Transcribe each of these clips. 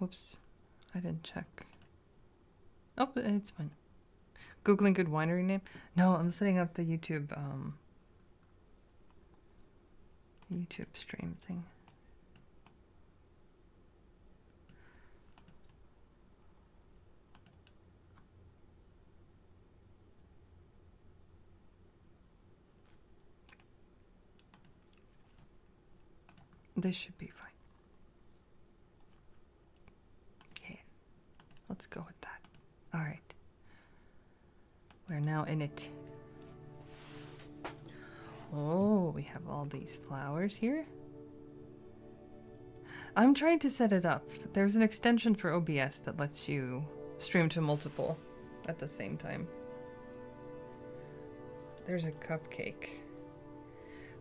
Whoops. I didn't check. Oh, it's fine. Googling good winery name? No, I'm setting up the YouTube YouTube stream thing. This should be fine. Yeah. Let's go with that. All right. We're now in it. Oh, we have all these flowers here. I'm trying to set it up. There's an extension for OBS that lets you stream to multiple at the same time. There's a cupcake.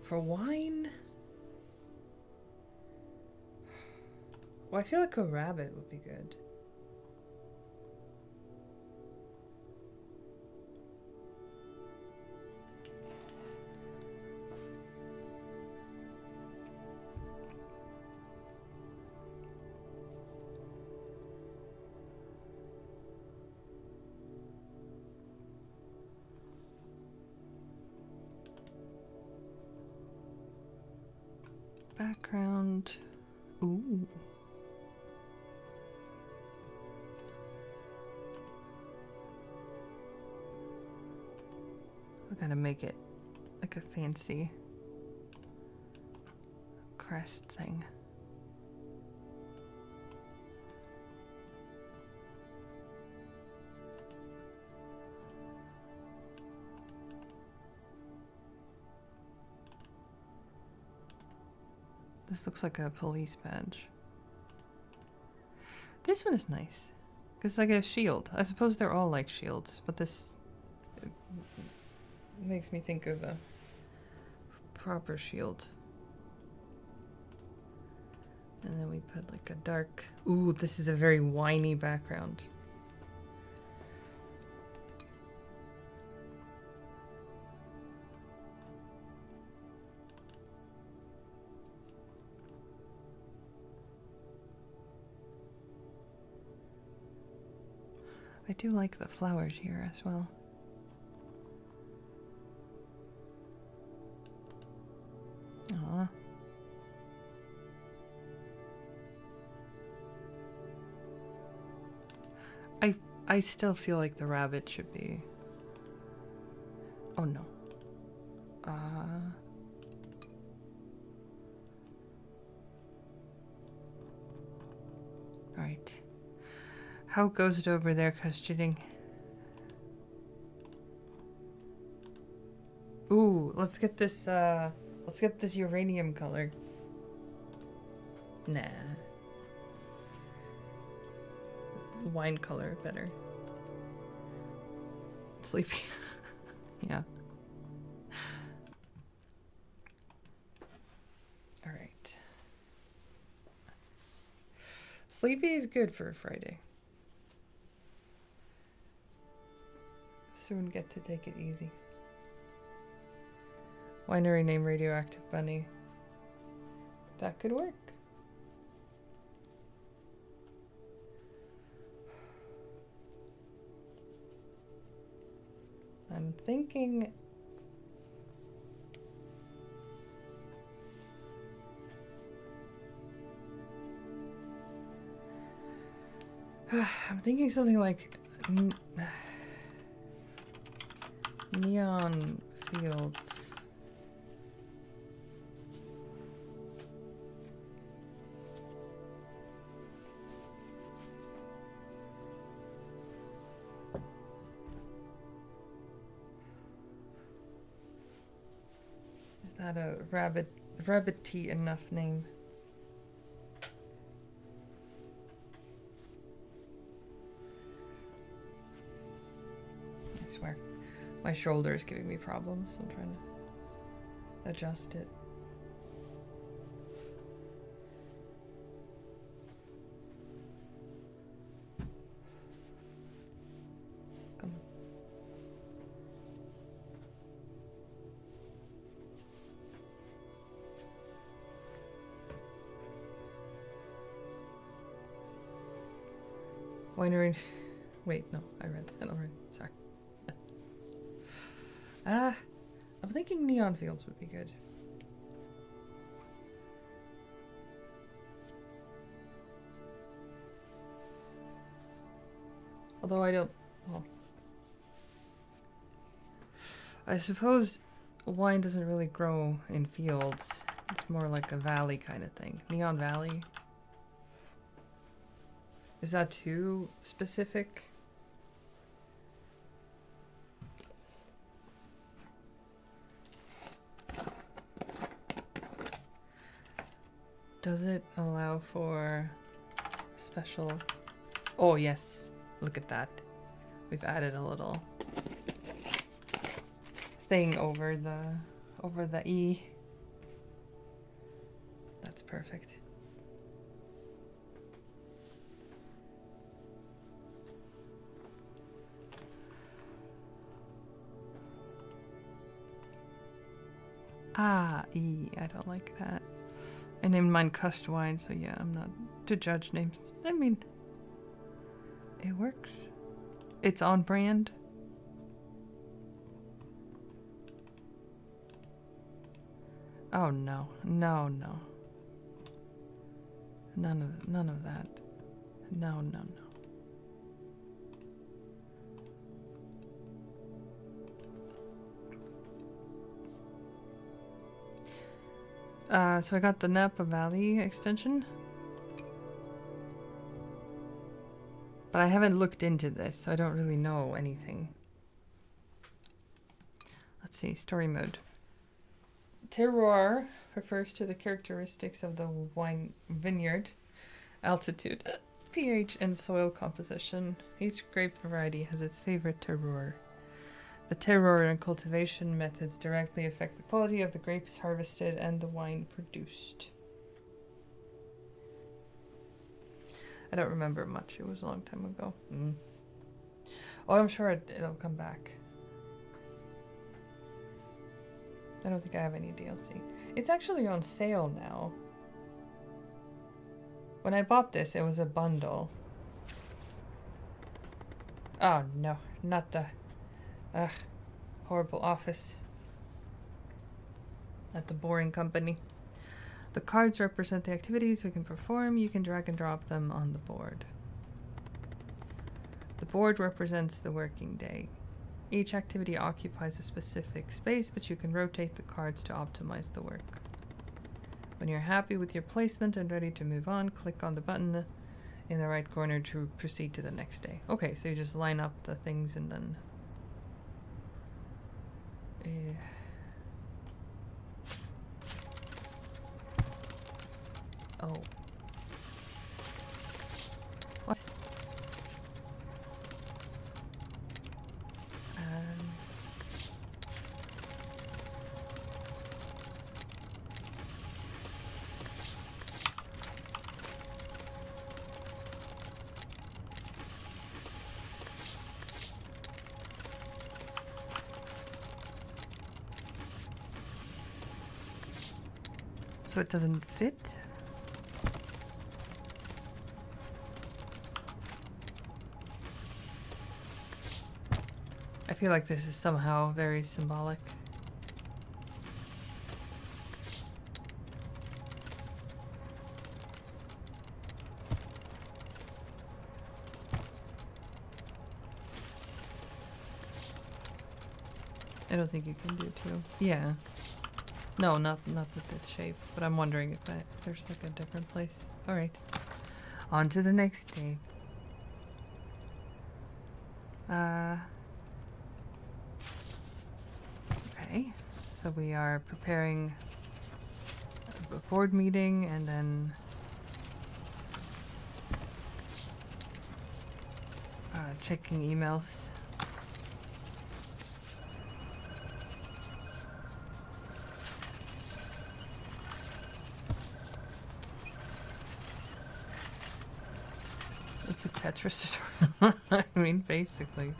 For wine? Well, I feel like a rabbit would be good. Background. Ooh. I gotta make it like a fancy crest thing. This looks like a police badge. This one is nice. It's like a shield. I suppose they're all like shields, but this makes me think of a proper shield. And then we put like a dark... Ooh, this is a very winey background. I do like the flowers here as well. Aww. I still feel like the rabbit should be... Oh no. Alright. How goes it over there, questioning? Ooh, let's get this uranium color. Nah. Wine color better. Sleepy. Yeah. Alright. Sleepy is good for a Friday. Soon get to take it easy. Winery name Radioactive Bunny. That could work. I'm thinking... I'm thinking something like... Neon fields. Is that a rabbity enough name? I swear. My shoulder is giving me problems, so I'm trying to adjust it. Come on. Winery. Wait, no, I read that already. Sorry. I'm thinking Neon Fields would be good. Although I don't. Well, I suppose wine doesn't really grow in fields. It's more like a valley kind of thing. Neon Valley. Is that too specific? Does it allow for special? Oh yes, look at that. We've added a little thing over the E. That's perfect. Ah, E. I don't like that. I named mine Cust Wine, so yeah, I'm not to judge names. I mean, it works. It's on brand. Oh no, no, no. None of that. No, no, no. So I got the Napa Valley extension. But I haven't looked into this, so I don't really know anything. Let's see, story mode. Terroir refers to the characteristics of the wine vineyard, altitude, pH, and soil composition. Each grape variety has its favorite terroir. The terroir and cultivation methods directly affect the quality of the grapes harvested and the wine produced. I don't remember much. It was a long time ago. Oh, I'm sure it'll come back. I don't think I have any DLC. It's actually on sale now. When I bought this, it was a bundle. Oh no, not the horrible office. Not the boring company. The cards represent the activities we can perform. You can drag and drop them on the board. The board represents the working day. Each activity occupies a specific space, but you can rotate the cards to optimize the work. When you're happy with your placement and ready to move on, click on the button in the right corner to proceed to the next day. Okay, so you just line up the things and then... Oh. What? So it doesn't fit? I feel like this is somehow very symbolic. I don't think you can do two. Yeah. No, not with this shape. But I'm wondering if there's like a different place. All right. On to the next day. Okay. So we are preparing a board meeting and then checking emails. It's a Tetris tutorial. I mean, basically.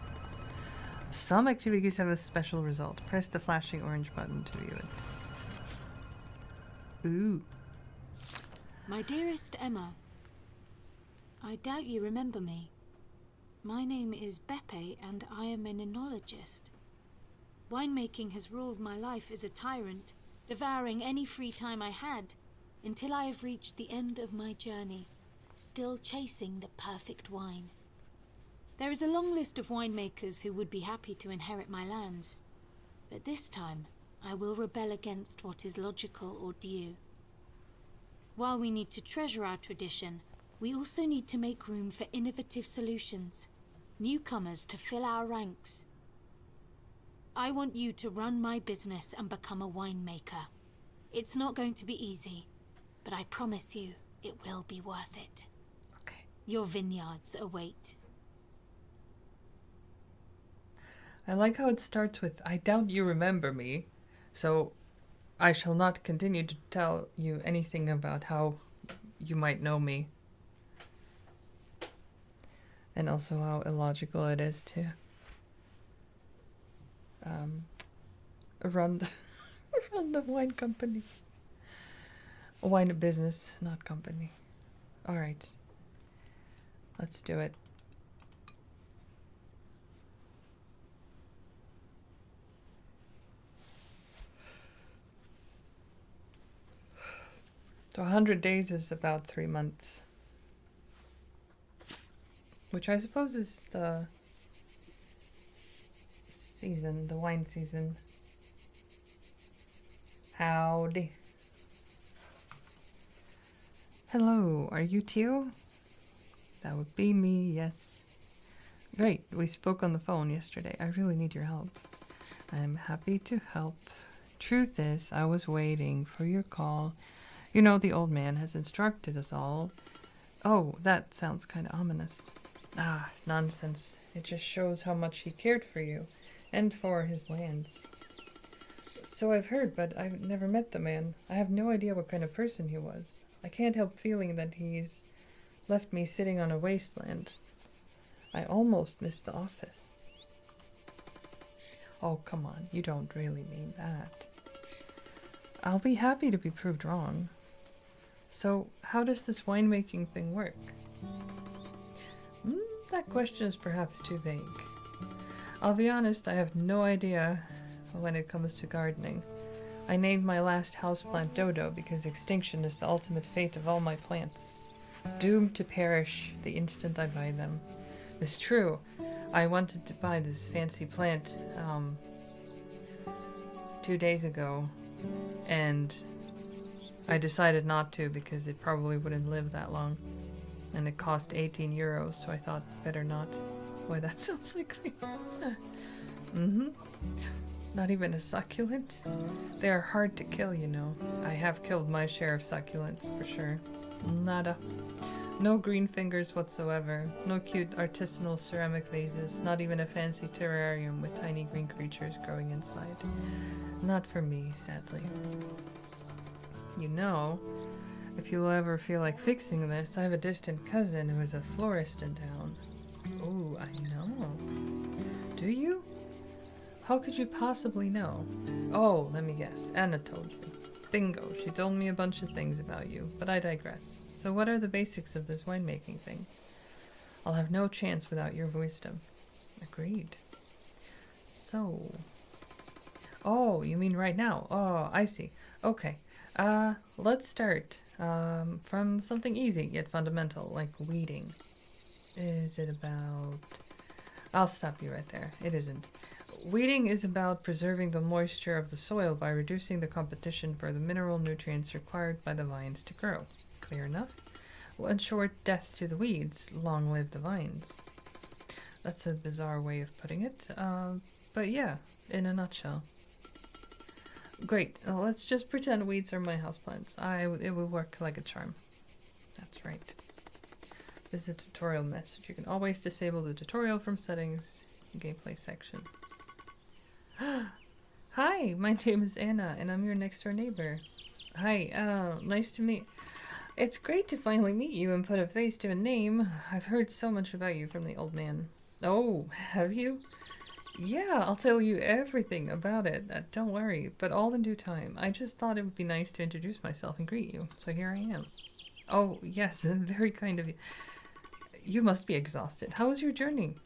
Some activities have a special result. Press the flashing orange button to view it. Ooh. My dearest Emma, I doubt you remember me. My name is Beppe, and I am an enologist. Winemaking has ruled my life as a tyrant, devouring any free time I had, until I have reached the end of my journey, still chasing the perfect wine. There is a long list of winemakers who would be happy to inherit my lands, but this time I will rebel against what is logical or due. While we need to treasure our tradition, we also need to make room for innovative solutions, newcomers to fill our ranks. I want you to run my business and become a winemaker. It's not going to be easy, but I promise you it will be worth it. Okay. Your vineyards await. I like how it starts with, I doubt you remember me, so I shall not continue to tell you anything about how you might know me. And also how illogical it is to run the, run the wine company. Wine business, not company. Alright. Let's do it. So 100 days is about 3 months. Which I suppose is the season, the wine season. Howdy. Hello, are you Teal? That would be me, yes. Great, we spoke on the phone yesterday. I really need your help. I'm happy to help. Truth is, I was waiting for your call. You know, the old man has instructed us all. Oh, that sounds kind of ominous. Ah, nonsense. It just shows how much he cared for you, and for his lands. So I've heard, but I've never met the man. I have no idea what kind of person he was. I can't help feeling that he's left me sitting on a wasteland. I almost missed the office. Oh, come on, you don't really mean that. I'll be happy to be proved wrong. So, how does this winemaking thing work? That question is perhaps too vague. I'll be honest, I have no idea when it comes to gardening. I named my last houseplant Dodo because extinction is the ultimate fate of all my plants. Doomed to perish the instant I buy them. It's true, I wanted to buy this fancy plant 2 days ago, and I decided not to because it probably wouldn't live that long. And it cost 18 euros, so I thought better not. Boy, that sounds like me. Not even a succulent? They are hard to kill, you know. I have killed my share of succulents, for sure. Nada. No green fingers whatsoever. No cute artisanal ceramic vases. Not even a fancy terrarium with tiny green creatures growing inside. Not for me, sadly. You know, if you'll ever feel like fixing this, I have a distant cousin who is a florist in town. Oh, I know. Do you? How could you possibly know? Oh, let me guess. Anna told you. Bingo, she told me a bunch of things about you, but I digress. So what are the basics of this winemaking thing? I'll have no chance without your wisdom. Agreed. So... Oh, you mean right now? Oh, I see. Okay. Let's start from something easy yet fundamental, like weeding. Is it about... I'll stop you right there. It isn't. Weeding is about preserving the moisture of the soil by reducing the competition for the mineral nutrients required by the vines to grow. Clear enough? One short death to the weeds, long live the vines. That's a bizarre way of putting it, but yeah, in a nutshell. Great, let's just pretend weeds are my houseplants. It will work like a charm. That's right. This is a tutorial message. You can always disable the tutorial from settings, gameplay section. Hi, my name is Anna, and I'm your next door neighbor. Hi, nice to meet... It's great to finally meet you and put a face to a name. I've heard so much about you from the old man. Oh, have you? Yeah, I'll tell you everything about it. Don't worry, but all in due time. I just thought it would be nice to introduce myself and greet you, so here I am. Oh, yes, very kind of you. You must be exhausted. How was your journey?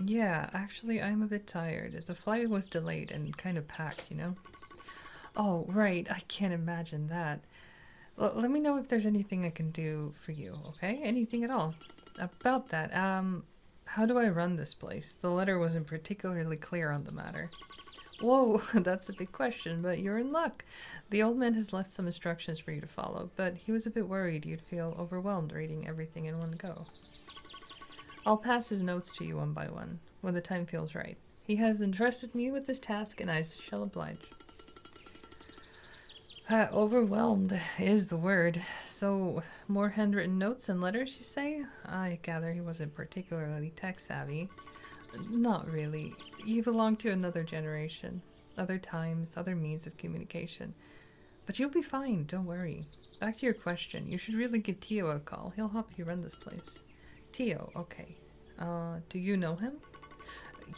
Yeah, actually, I'm a bit tired. The flight was delayed and kind of packed, you know? Oh, right. I can't imagine that. Let me know if there's anything I can do for you, okay? Anything at all. About that, how do I run this place? The letter wasn't particularly clear on the matter. Whoa, that's a big question, but you're in luck. The old man has left some instructions for you to follow, but he was a bit worried you'd feel overwhelmed reading everything in one go. I'll pass his notes to you one by one, when the time feels right. He has entrusted me with this task, and I shall oblige. Overwhelmed is the word. So, more handwritten notes and letters, you say? I gather he wasn't particularly tech-savvy. Not really. You belong to another generation. Other times, other means of communication. But you'll be fine, don't worry. Back to your question, you should really give Tio a call. He'll help you run this place. Tio, okay. Do you know him?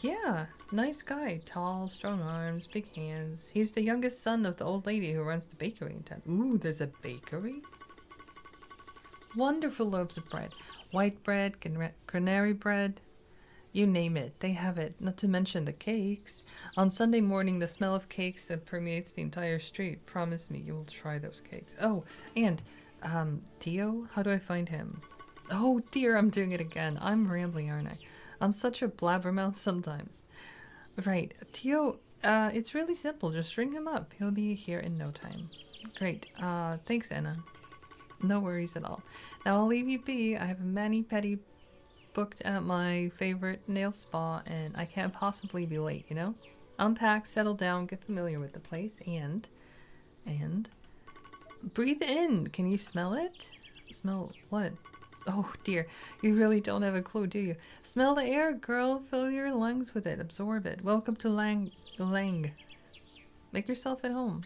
Yeah, nice guy. Tall, strong arms, big hands. He's the youngest son of the old lady who runs the bakery in town. Ooh, there's a bakery? Wonderful loaves of bread. White bread, canary bread. You name it, they have it. Not to mention the cakes. On Sunday morning, the smell of cakes that permeates the entire street. Promise me you will try those cakes. Oh, and, Tio? How do I find him? Oh dear, I'm doing it again. I'm rambling, aren't I? I'm such a blabbermouth sometimes. Right, Tio, it's really simple. Just ring him up. He'll be here in no time. Great. Thanks, Anna. No worries at all. Now I'll leave you be. I have a mani-pedi booked at my favorite nail spa, and I can't possibly be late, you know? Unpack, settle down, get familiar with the place, and breathe in. Can you smell it? Smell what? Oh dear, you really don't have a clue, do you? Smell the air, girl. Fill your lungs with it. Absorb it. Welcome to Lang. Make yourself at home.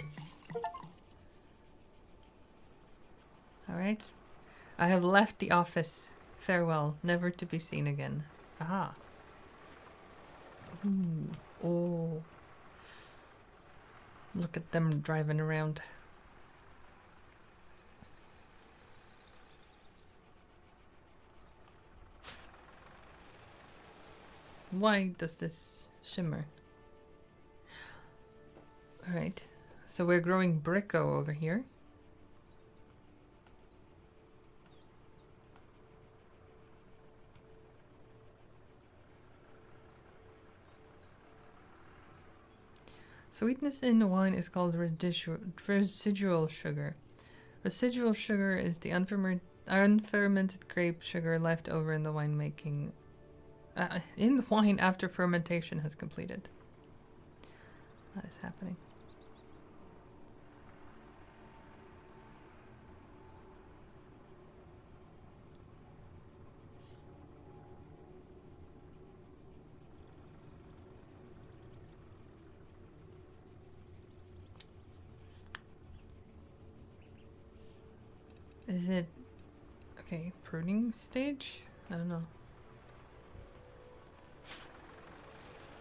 Alright. I have left the office. Farewell, never to be seen again. Aha. Ooh. Oh. Look at them driving around. Why does this shimmer? Alright, so we're growing Bricko over here. Sweetness in wine is called residual sugar. Residual sugar is the unfermented grape sugar left over in the winemaking in the wine after fermentation has completed. That is happening. Is it okay? Pruning stage? I don't know.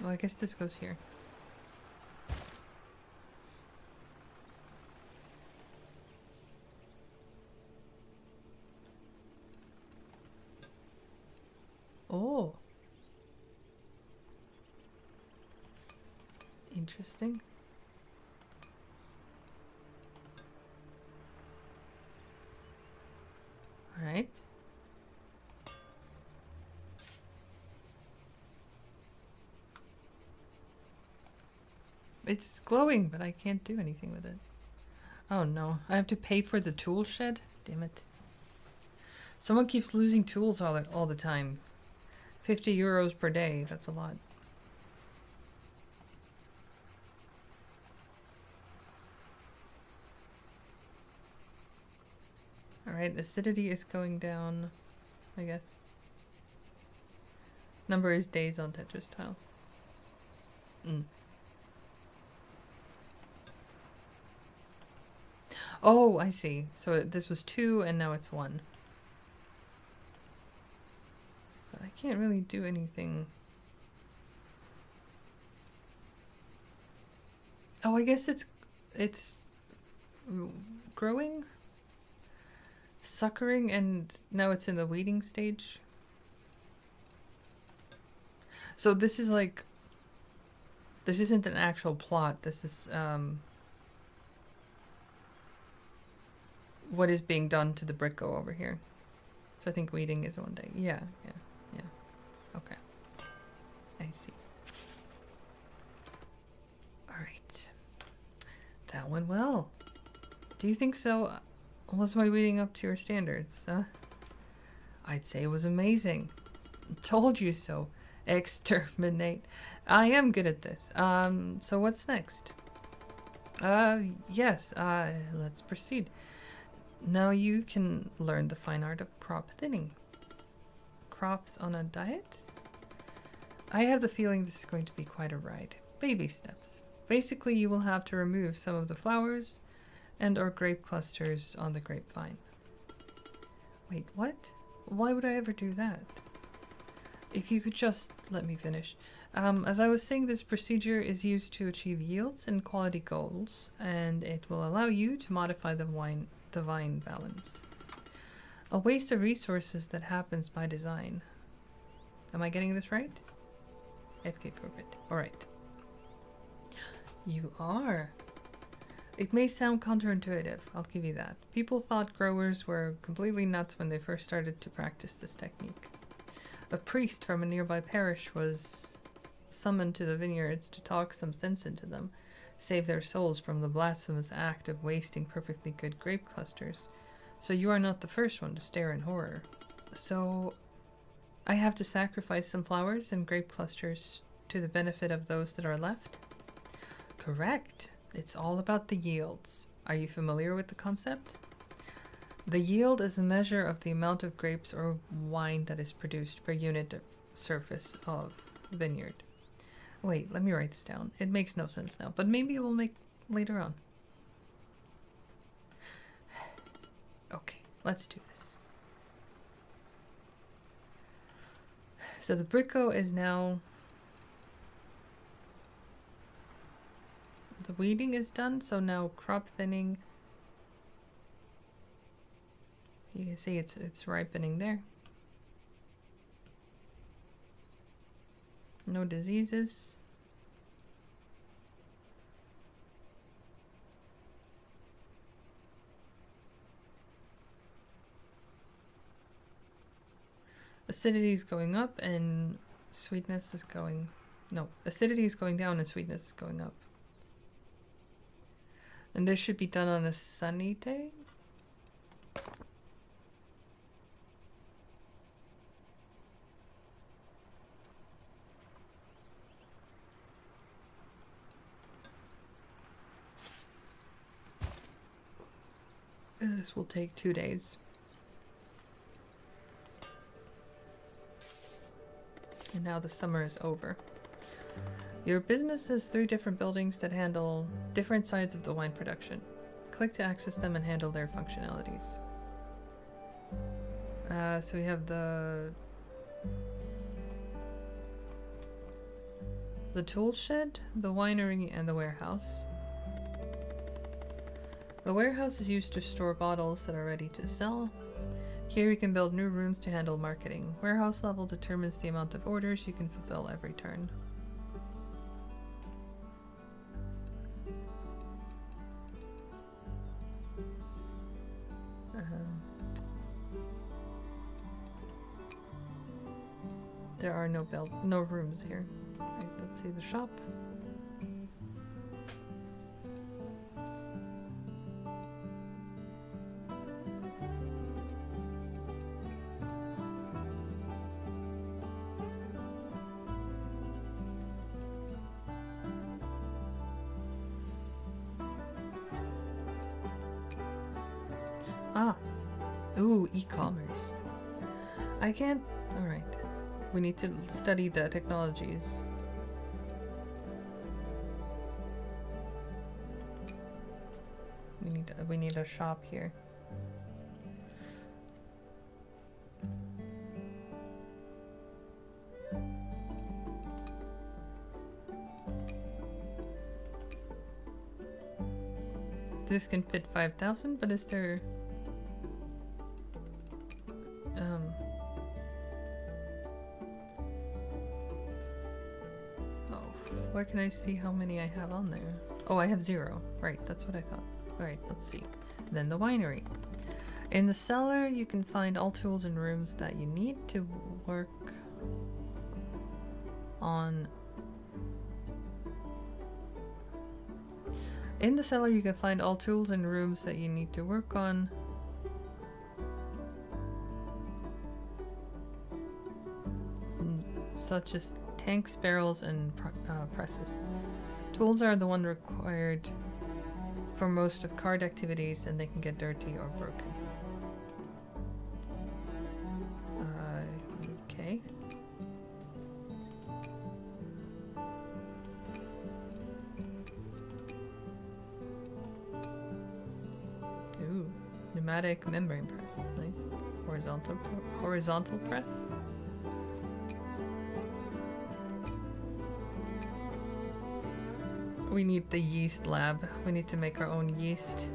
Well, I guess this goes here. Oh. Interesting. All right. It's glowing, but I can't do anything with it. Oh no, I have to pay for the tool shed? Damn it. Someone keeps losing tools all the time. 50 euros per day, that's a lot. Alright, acidity is going down, I guess. Number is days on Tetris tile. Oh, I see. So this was 2 and now it's 1. But I can't really do anything. Oh, I guess it's growing, suckering, and now it's in the weeding stage. So this is like, this isn't an actual plot. This is what is being done to the Bricko over here. So I think weeding is one day. Yeah. Okay. I see. Alright. That went well. Do you think so? Was my weeding up to your standards? I'd say it was amazing. Told you so. Exterminate. I am good at this. So what's next? Yes, let's proceed. Now you can learn the fine art of crop thinning. Crops on a diet? I have the feeling this is going to be quite a ride. Baby steps. Basically, you will have to remove some of the flowers and or grape clusters on the grapevine. Wait, what? Why would I ever do that? If you could just let me finish. As I was saying, this procedure is used to achieve yields and quality goals, and it will allow you to modify the vine balance. A waste of resources that happens by design. Am I getting this right? FK forbid. Alright. You are. It may sound counterintuitive, I'll give you that. People thought growers were completely nuts when they first started to practice this technique. A priest from a nearby parish was summoned to the vineyards to talk some sense into them, save their souls from the blasphemous act of wasting perfectly good grape clusters. So you are not the first one to stare in horror. So I have to sacrifice some flowers and grape clusters to the benefit of those that are left? Correct. It's all about the yields. Are you familiar with the concept? The yield is a measure of the amount of grapes or wine that is produced per unit of surface of vineyard. Wait, let me write this down. It makes no sense now, but maybe it will make later on. Okay, let's do this. So the Bricko is now... The weeding is done, so now crop thinning. You can see it's ripening there. No diseases. Acidity is going up and sweetness is going... No, acidity is going down and sweetness is going up. And this should be done on a sunny day. And this will take 2 days. And now the summer is over. Your business has 3 different buildings that handle different sides of the wine production. Click to access them and handle their functionalities. So we have the tool shed, the winery, and the warehouse. The warehouse is used to store bottles that are ready to sell. Here you can build new rooms to handle marketing. Warehouse level determines the amount of orders you can fulfill every turn. There are no rooms here. Right, let's see the shop. Ah, ooh, e-commerce. I can't. All right. We need to study the technologies. We need a shop here. This can fit 5,000, but is there Where can I see how many I have on there? Oh, I have 0. Right, that's what I thought. Alright, let's see. Then the winery. In the cellar, you can find all tools and rooms that you need to work on. In the cellar, you can find all tools and rooms that you need to work on. Such as tanks, barrels, and presses. Tools are the one required for most of card activities, and they can get dirty or broken. Okay. Ooh, pneumatic membrane press. Nice. Horizontal press. We need the yeast lab. We need to make our own yeast.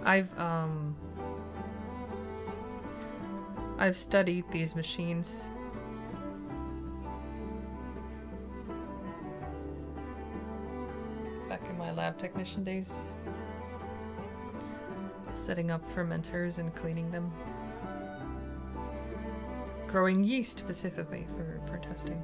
I've studied these machines. Back in my lab technician days. Setting up fermenters and cleaning them. Growing yeast specifically for testing.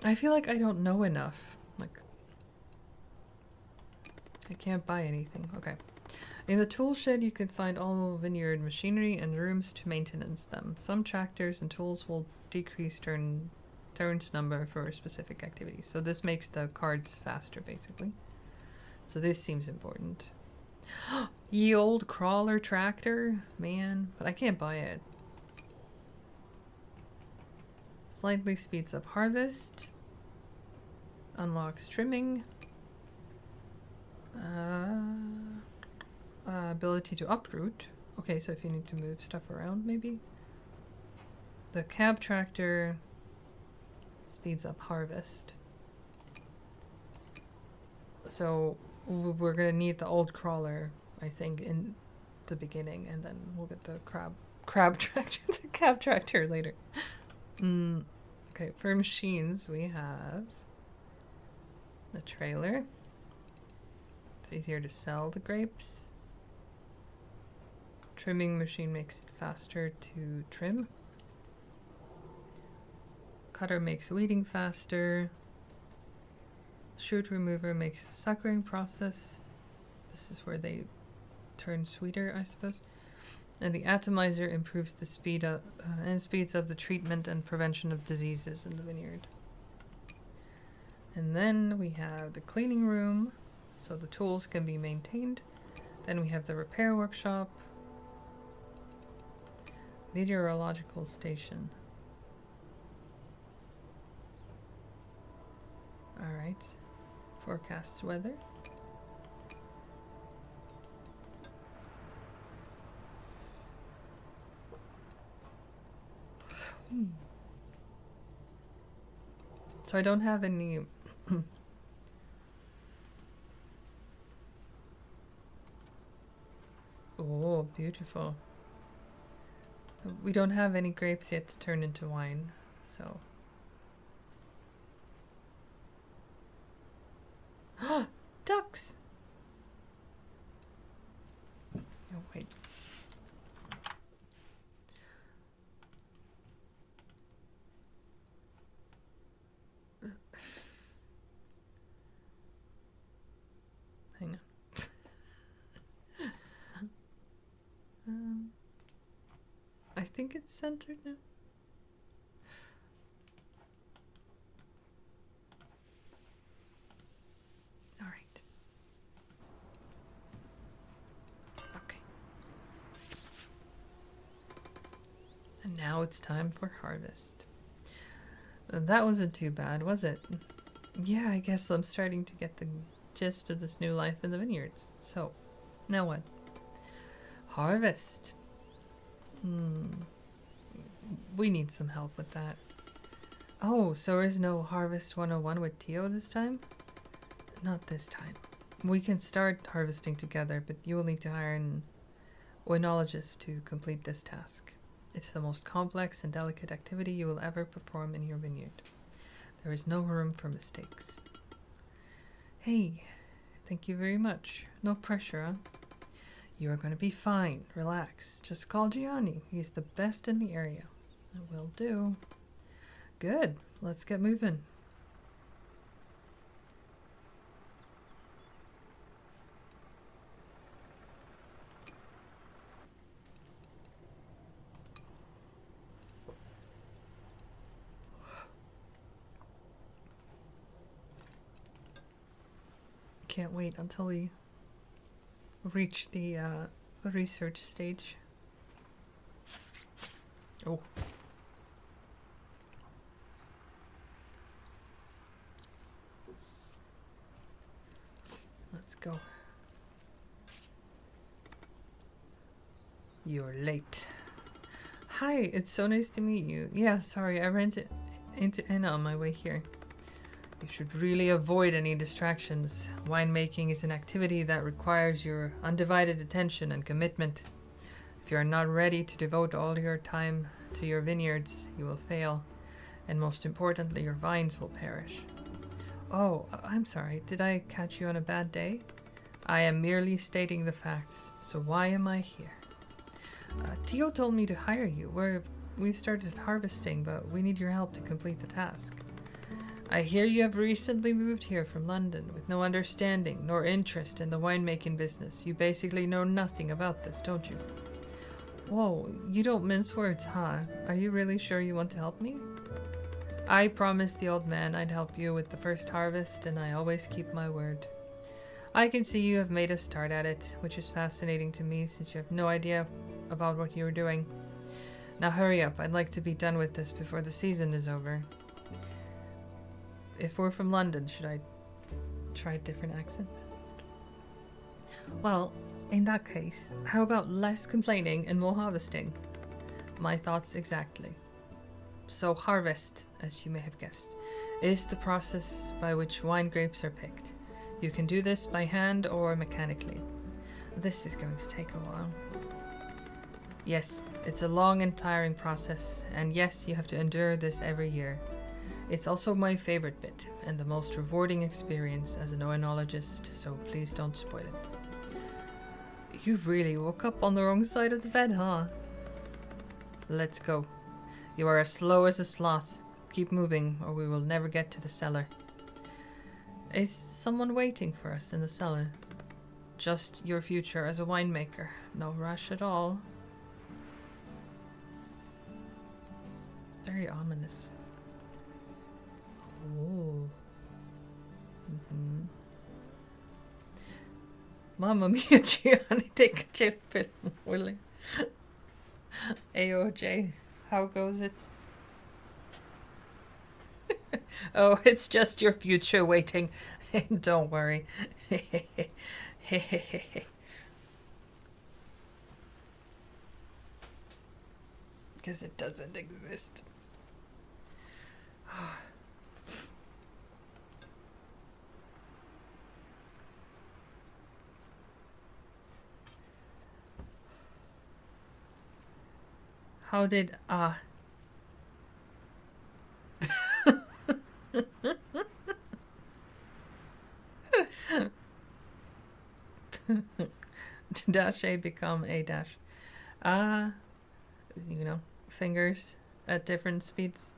I feel like I don't know enough. Like, I can't buy anything. Okay. In the tool shed, you can find all vineyard machinery and rooms to maintenance them. Some tractors and tools will decrease turns number for specific activities. So this makes the cards faster, basically. So this seems important. Ye old crawler tractor, man, but I can't buy it. Slightly speeds up harvest. Unlocks trimming. Ability to uproot. Okay, so if you need to move stuff around, maybe. The cab tractor speeds up harvest. So we're gonna need the old crawler, I think, in the beginning, and then we'll get the crab tractor, the cab tractor later. Okay, for machines we have the trailer. It's easier to sell the grapes. Trimming machine makes it faster to trim. Cutter makes weeding faster. Shoot remover makes the suckering process. This is where they turn sweeter, I suppose. And the atomizer improves the speed up and speeds up the treatment and prevention of diseases in the vineyard. And then we have the cleaning room, so the tools can be maintained. Then we have the repair workshop. Meteorological station. Alright. Forecasts weather. So I don't have any oh, beautiful. We don't have any grapes yet to turn into wine, so. Ducks! Oh, wait. Hang on. I think it's centered now. All right. Okay. And now it's time for harvest. That wasn't too bad, was it? Yeah, I guess I'm starting to get the gist of this new life in the vineyards. So, now what? Harvest. We need some help with that. Oh, so there's no Harvest 101 with Tio this time? Not this time. We can start harvesting together, but you will need to hire an oenologist to complete this task. It's the most complex and delicate activity you will ever perform in your vineyard. There is no room for mistakes. Hey, thank you very much. No pressure, huh? You are going to be fine. Relax. Just call Gianni. He's the best in the area. It will do. Good. Let's get moving. Can't wait until we reach the research stage. Oh. Let's go. You're late. Hi, it's so nice to meet you. Yeah, sorry, I ran into Anna on my way here. You should really avoid any distractions. Winemaking is an activity that requires your undivided attention and commitment. If you are not ready to devote all your time to your vineyards, you will fail. And most importantly, your vines will perish. Oh, I'm sorry. Did I catch you on a bad day? I am merely stating the facts. So why am I here? Tio told me to hire you. We've started harvesting, but we need your help to complete the task. I hear you have recently moved here from London with no understanding nor interest in the winemaking business. You basically know nothing about this, don't you? Whoa, you don't mince words, huh? Are you really sure you want to help me? I promised the old man I'd help you with the first harvest, and I always keep my word. I can see you have made a start at it, which is fascinating to me since you have no idea about what you are doing. Now hurry up, I'd like to be done with this before the season is over. If we're from London, should I try a different accent? Well, in that case, how about less complaining and more harvesting? My thoughts exactly. So harvest, as you may have guessed, is the process by which wine grapes are picked. You can do this by hand or mechanically. This is going to take a while. Yes, it's a long and tiring process, and yes, you have to endure this every year. It's also my favorite bit, and the most rewarding experience as an oenologist, so please don't spoil it. You really woke up on the wrong side of the bed, huh? Let's go. You are as slow as a sloth. Keep moving, or we will never get to the cellar. Is someone waiting for us in the cellar? Just your future as a winemaker. No rush at all. Very ominous. Oh. Mm-hmm. Mamma mia, Gianni, take a chill pill, will you? AOJ, how goes it? Oh, it's just your future waiting. Don't worry. Because it doesn't exist. How did dash A become A dash? You know, fingers at different speeds.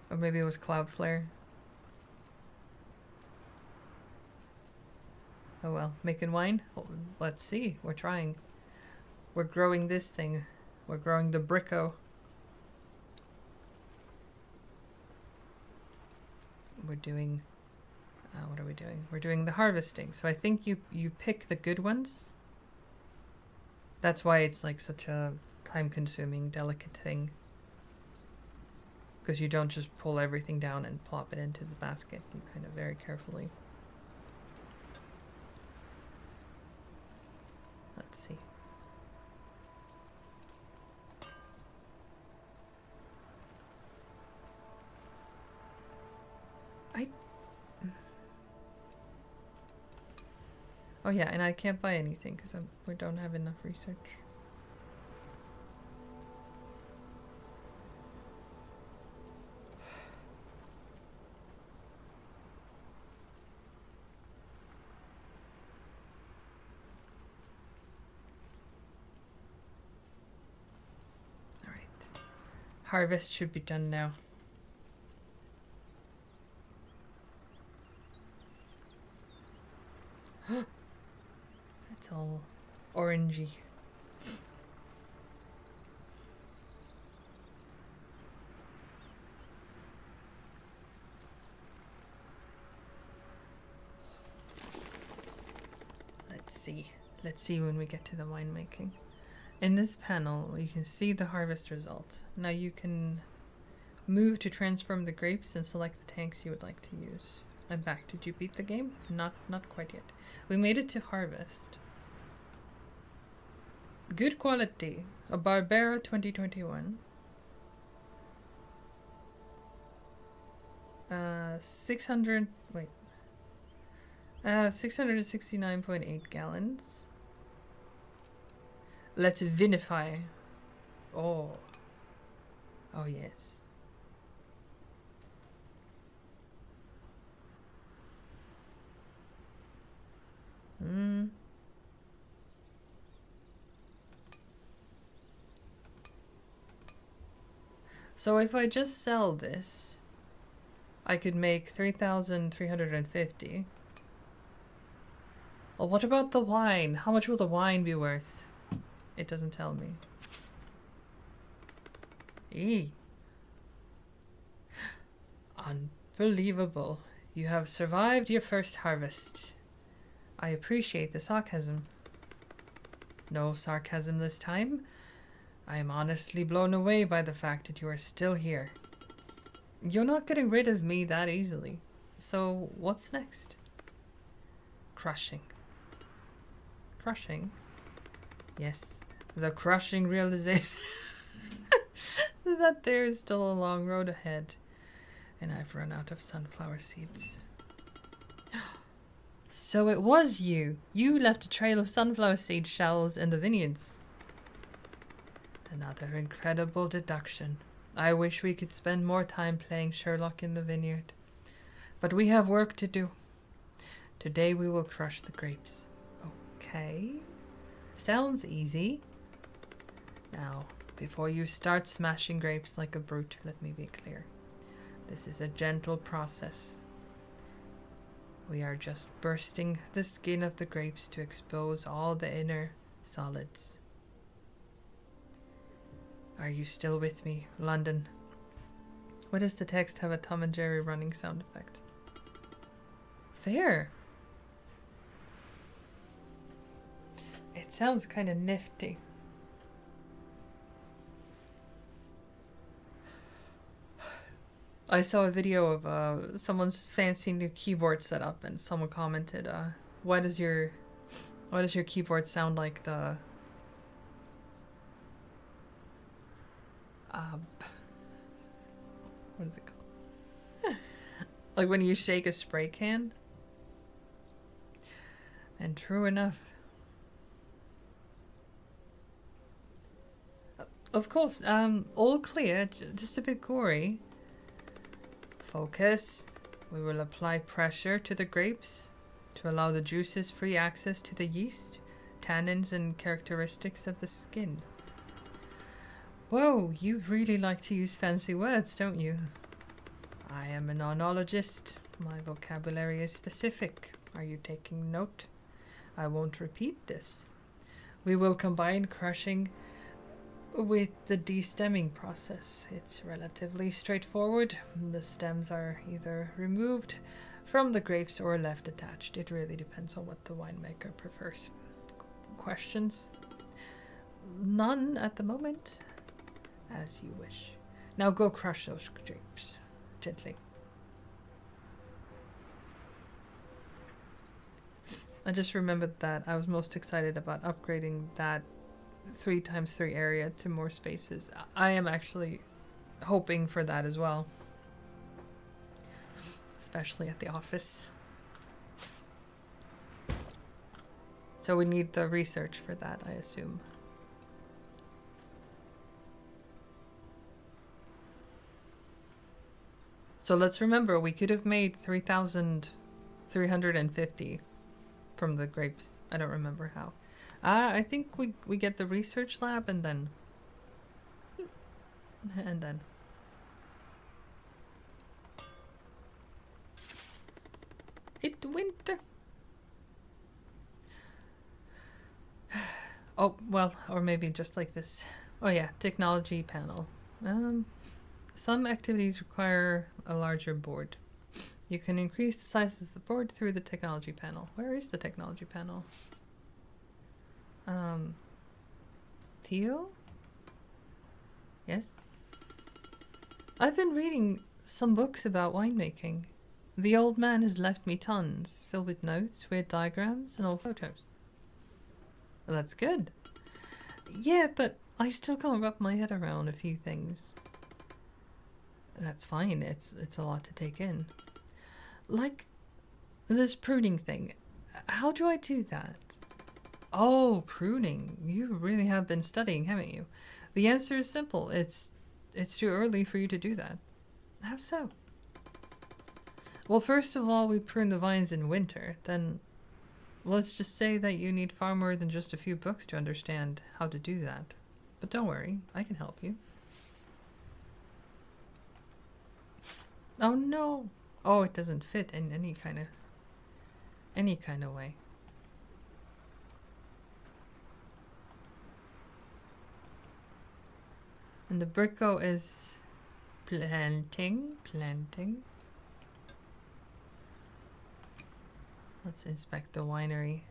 Or maybe it was Cloudflare. Oh well, making wine? Well, let's see, we're trying. We're growing this thing. We're growing the Bricko. We're doing... what are we doing? We're doing the harvesting. So I think you pick the good ones. That's why it's like such a time-consuming, delicate thing. Because you don't just pull everything down and plop it into the basket. You kind of very carefully. Let's see. Oh yeah, and I can't buy anything because we don't have enough research. Alright. Harvest should be done now. It's all orangey. Let's see when we get to the winemaking. In this panel, you can see the harvest result. Now you can move to transform the grapes and select the tanks you would like to use. I'm back. Did you beat the game? Not quite yet. We made it to harvest. Good quality. A Barbera 2021. 669.8 gallons. Let's vinify. Oh. Oh yes. So if I just sell this, I could make 3,350. Well, what about the wine? How much will the wine be worth? It doesn't tell me. Eee. Unbelievable. You have survived your first harvest. I appreciate the sarcasm. No sarcasm this time. I am honestly blown away by the fact that you are still here. You're not getting rid of me that easily. So, what's next? Crushing. Crushing? Yes. The crushing realization that there is still a long road ahead, and I've run out of sunflower seeds. So it was you. You left a trail of sunflower seed shells in the vineyards. Another incredible deduction. I wish we could spend more time playing Sherlock in the vineyard. But we have work to do. Today we will crush the grapes. Okay. Sounds easy. Now, before you start smashing grapes like a brute, let me be clear. This is a gentle process. We are just bursting the skin of the grapes to expose all the inner solids. Are you still with me, London? Why does the text have a Tom and Jerry running sound effect? Fair. It sounds kind of nifty. I saw a video of someone's fancy new keyboard setup, and someone commented, why does your keyboard sound like the what is it called? Like when you shake a spray can? And true enough. Of course, all clear, just a bit gory. Focus. We will apply pressure to the grapes to allow the juices free access to the yeast, tannins, and characteristics of the skin. Whoa, you really like to use fancy words, don't you? I am an oenologist. My vocabulary is specific. Are you taking note? I won't repeat this. We will combine crushing with the destemming process. It's relatively straightforward. The stems are either removed from the grapes or left attached. It really depends on what the winemaker prefers. Questions? None at the moment. As you wish. Now go crush those grapes. Gently. I just remembered that I was most excited about upgrading that 3x3 area to more spaces. I am actually hoping for that as well. Especially at the office. So we need the research for that, I assume. So let's remember, we could have made 3,350 from the grapes. I don't remember how. I think we get the research lab and then... It winter. Oh, well, or maybe just like this. Oh yeah, technology panel. Some activities require a larger board. You can increase the size of the board through the technology panel. Where is the technology panel? Theo? Yes? I've been reading some books about winemaking. The old man has left me tons, filled with notes, weird diagrams, and old photos. Well, that's good. Yeah, but I still can't wrap my head around a few things. That's fine, it's a lot to take in. Like, this pruning thing. How do I do that? Oh, pruning. You really have been studying, haven't you? The answer is simple. It's too early for you to do that. How so? Well, first of all, we prune the vines in winter. Then, let's just say that you need far more than just a few books to understand how to do that. But don't worry, I can help you. Oh no! Oh, it doesn't fit in any kind of way. And the Brico is planting. Let's inspect the winery.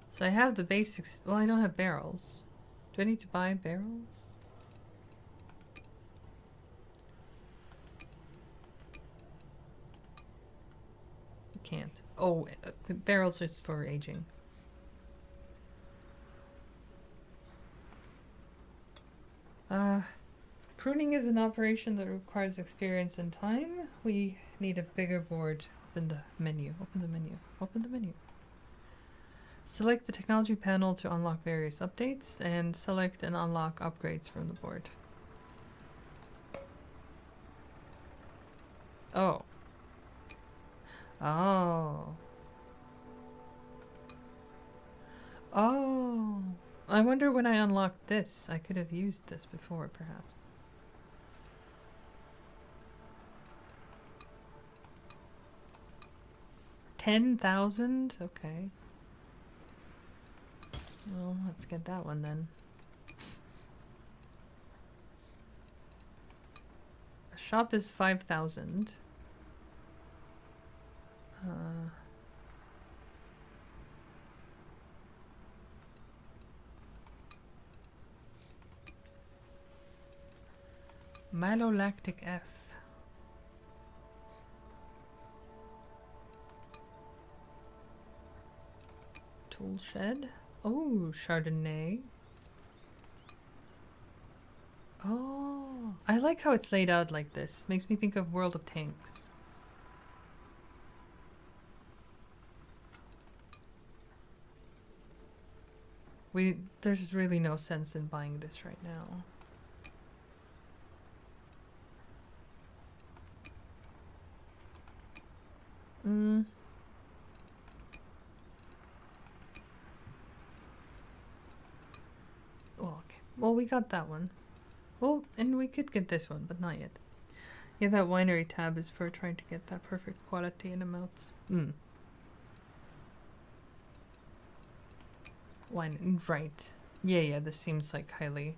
So I have the basics. Well, I don't have barrels. Do I need to buy barrels? I can't. Oh, barrels is for aging. Pruning is an operation that requires experience and time. We need a bigger board. Open the menu. Open the menu. Open the menu. Select the technology panel to unlock various updates and select and unlock upgrades from the board. Oh. Oh. Oh. I wonder when I unlocked this. I could have used this before, perhaps. $10,000? Okay. Well, let's get that one then. A shop is 5,000. Malolactic F. Tool shed. Oh, Chardonnay. Oh, I like how it's laid out like this. Makes me think of World of Tanks. There's really no sense in buying this right now. Well, okay. Well, we got that one. Well, and we could get this one, but not yet. Yeah, that winery tab is for trying to get that perfect quality and amounts. Wine, right. Yeah, this seems like highly...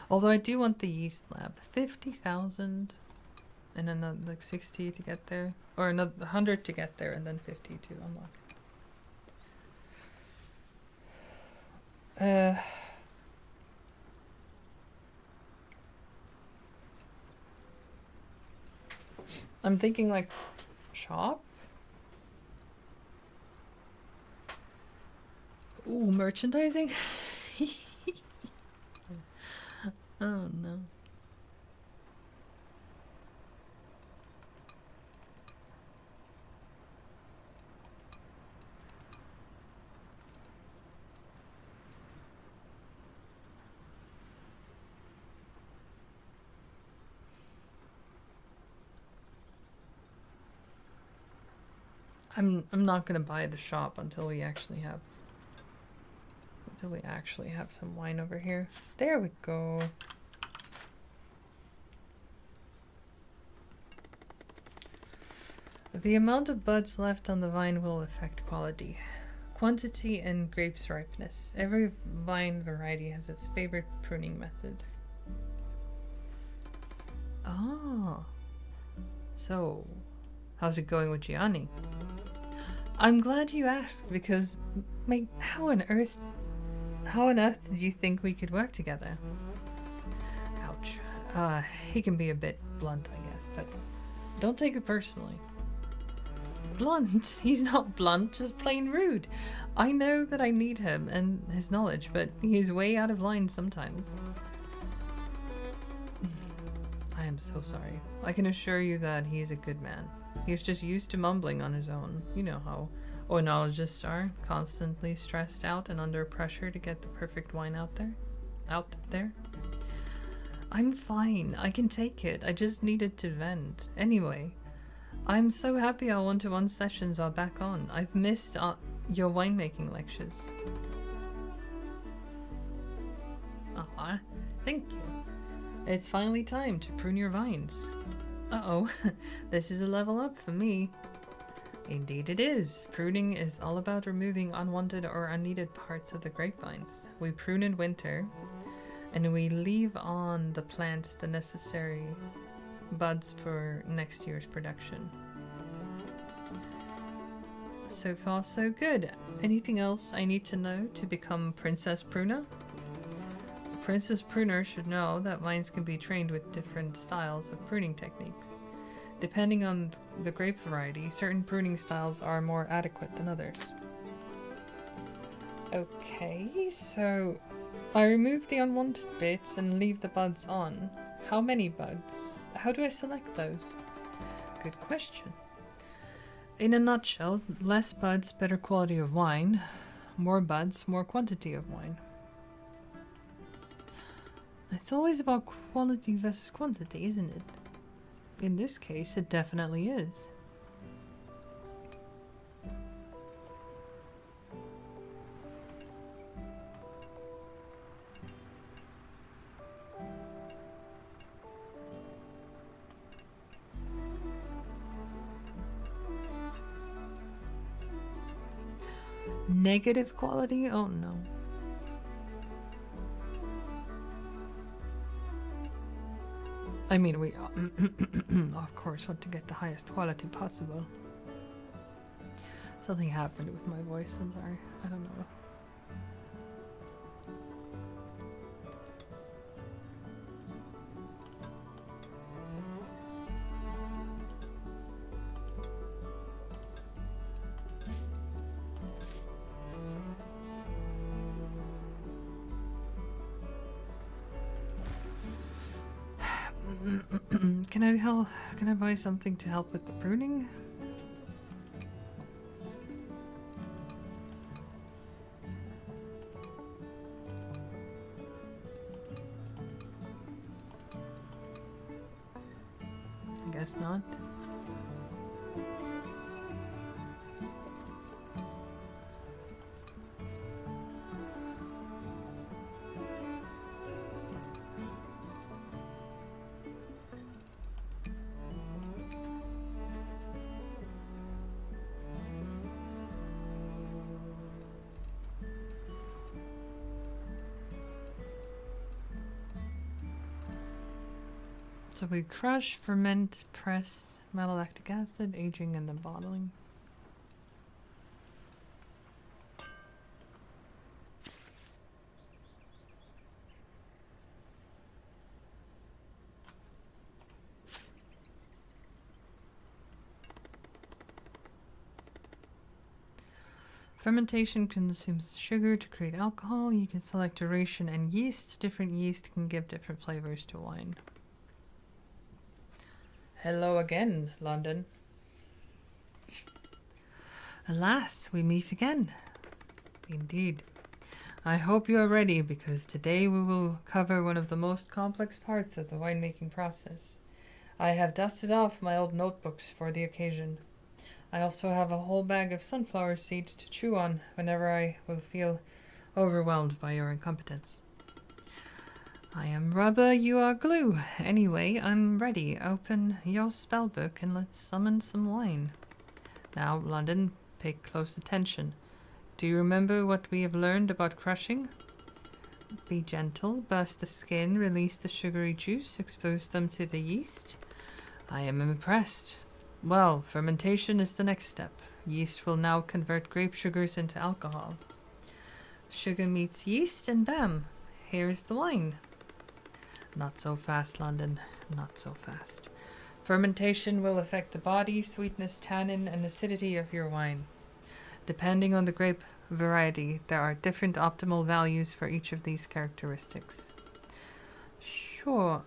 Although I do want the yeast lab. 50,000 and another like 60 to get there. Or another 100 to get there and then 50 to unlock. I'm thinking like shop. Ooh, merchandising. Oh no. I'm not gonna buy the shop until we actually have some wine over here. There we go. The amount of buds left on the vine will affect quality, quantity, and grapes ripeness. Every vine variety has its favorite pruning method. Oh. So, how's it going with Gianni? I'm glad you asked because, mate, how on earth did you think we could work together? Ouch. He can be a bit blunt, I guess, but don't take it personally. Blunt? He's not blunt, just plain rude. I know that I need him and his knowledge, but he's way out of line sometimes. I am so sorry. I can assure you that he is a good man. He's just used to mumbling on his own. You know how oenologists are, constantly stressed out and under pressure to get the perfect wine out there. I'm fine. I can take it. I just needed to vent. Anyway, I'm so happy our one-to-one sessions are back on. I've missed your winemaking lectures. Aw, thank you. It's finally time to prune your vines. Uh-oh, this is a level up for me. Indeed it is. Pruning is all about removing unwanted or unneeded parts of the grapevines. We prune in winter, and we leave on the plants the necessary buds for next year's production. So far, so good. Anything else I need to know to become Princess Pruner? Princess Pruner should know that vines can be trained with different styles of pruning techniques. Depending on the grape variety, certain pruning styles are more adequate than others. Okay, so I remove the unwanted bits and leave the buds on. How many buds? How do I select those? Good question. In a nutshell, less buds, better quality of wine. More buds, more quantity of wine. It's always about quality versus quantity, isn't it? In this case, it definitely is. Negative quality? Oh no. I mean, we of course want to get the highest quality possible. Something happened with my voice, I'm sorry. I don't know. Can I buy something to help with the pruning? I guess not. So we crush, ferment, press, malolactic acid, aging, and then bottling. Fermentation consumes sugar to create alcohol. You can select duration and yeast. Different yeast can give different flavors to wine. Hello again, London. Alas, we meet again. Indeed. I hope you are ready, because today we will cover one of the most complex parts of the winemaking process. I have dusted off my old notebooks for the occasion. I also have a whole bag of sunflower seeds to chew on whenever I will feel overwhelmed by your incompetence. I am rubber, you are glue. Anyway, I'm ready. Open your spellbook and let's summon some wine. Now, London, pay close attention. Do you remember what we have learned about crushing? Be gentle, burst the skin, release the sugary juice, expose them to the yeast. I am impressed. Well, fermentation is the next step. Yeast will now convert grape sugars into alcohol. Sugar meets yeast and bam, here's the wine. Not so fast, London, not so fast. Fermentation will affect the body, sweetness, tannin, and acidity of your wine. Depending on the grape variety, there are different optimal values for each of these characteristics. Sure.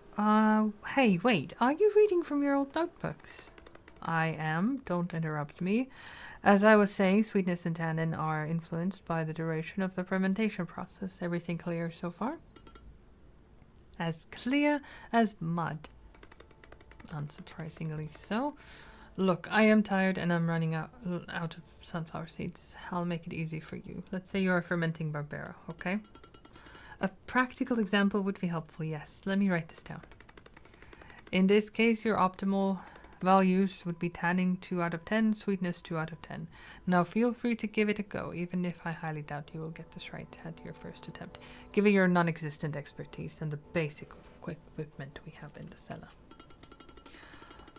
Hey, wait, are you reading from your old notebooks? I am. Don't interrupt me. As I was saying, sweetness and tannin are influenced by the duration of the fermentation process. Everything clear so far? As clear as mud. Unsurprisingly so. Look, I am tired and I'm running out of sunflower seeds. I'll make it easy for you. Let's say you are fermenting Barbera, okay? A practical example would be helpful, yes. Let me write this down. In this case, your optimal values would be tannin 2 out of 10, sweetness 2 out of 10. Now feel free to give it a go, even if I highly doubt you will get this right at your first attempt, given your non-existent expertise and the basic equipment we have in the cellar.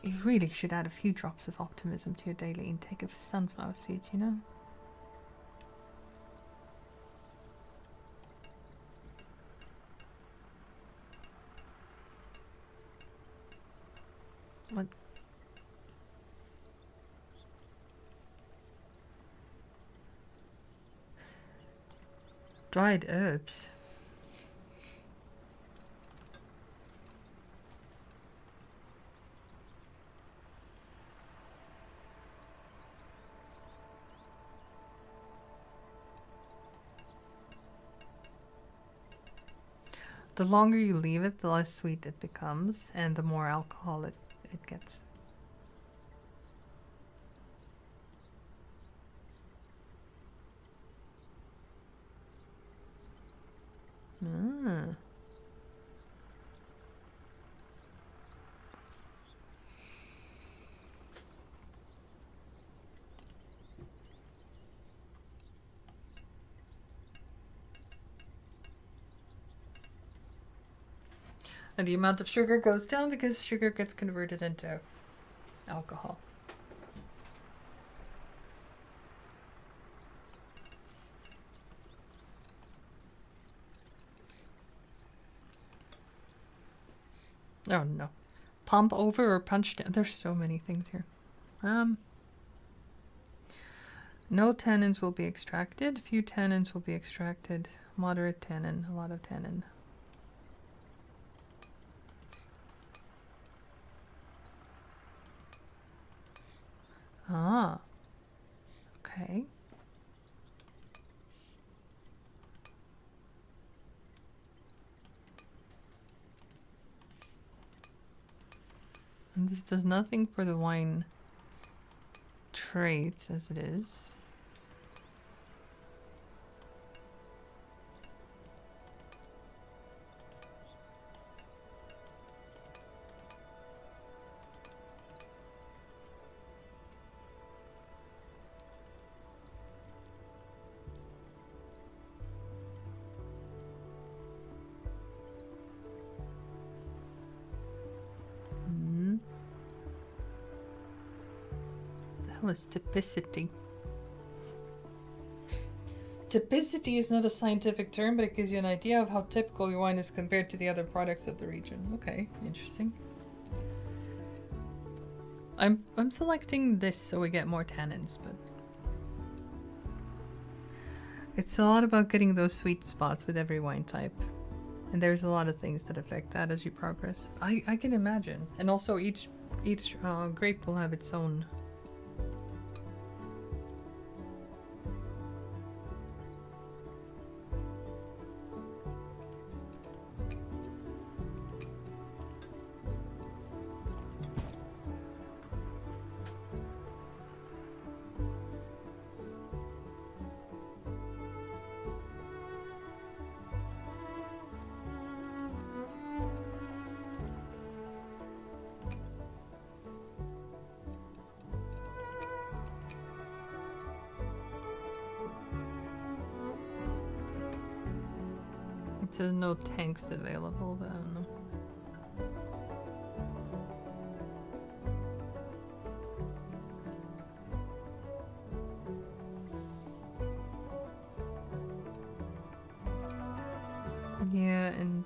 You really should add a few drops of optimism to your daily intake of sunflower seeds, you know? What? Dried herbs. The longer you leave it, the less sweet it becomes, and the more alcohol it gets. Ah. And the amount of sugar goes down because sugar gets converted into alcohol. Oh no. Pump over or punch down. There's so many things here. No tannins will be extracted. Few tannins will be extracted. Moderate tannin. A lot of tannin. Ah. Okay. And this does nothing for the wine traits as it is. Is typicity. Typicity is not a scientific term, but it gives you an idea of how typical your wine is compared to the other products of the region. Okay, interesting. I'm selecting this so we get more tannins, but It's a lot about getting those sweet spots with every wine type. And there's a lot of things that affect that as you progress. I can imagine. And also each grape will have its own. It says no tanks available, but I don't know. Yeah, and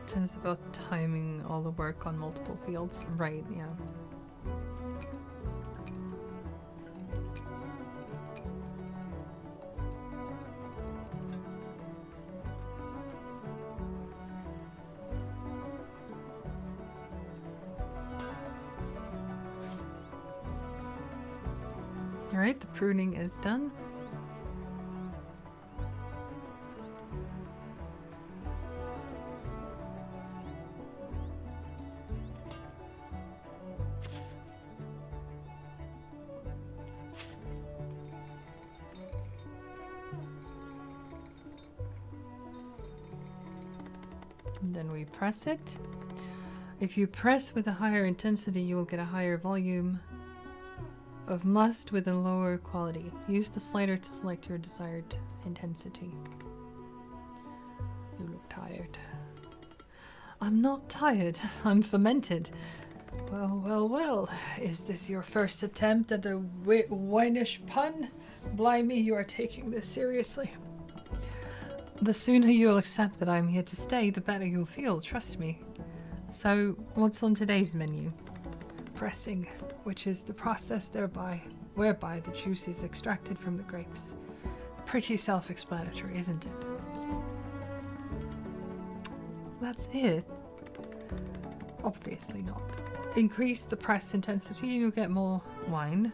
it says about timing all the work on multiple fields. Right, yeah. Alright, the pruning is done. And then we press it. If you press with a higher intensity, you will get a higher volume of must with a lower quality. Use the slider to select your desired intensity. You look tired. I'm not tired. I'm fermented. Well, well, well. Is this your first attempt at a winish pun? Blimey, you are taking this seriously. The sooner you'll accept that I'm here to stay, the better you'll feel, trust me. So, what's on today's menu? Pressing, which is the process whereby the juice is extracted from the grapes. Pretty self-explanatory, isn't it? That's it? Obviously not. Increase the press intensity, you'll get more wine.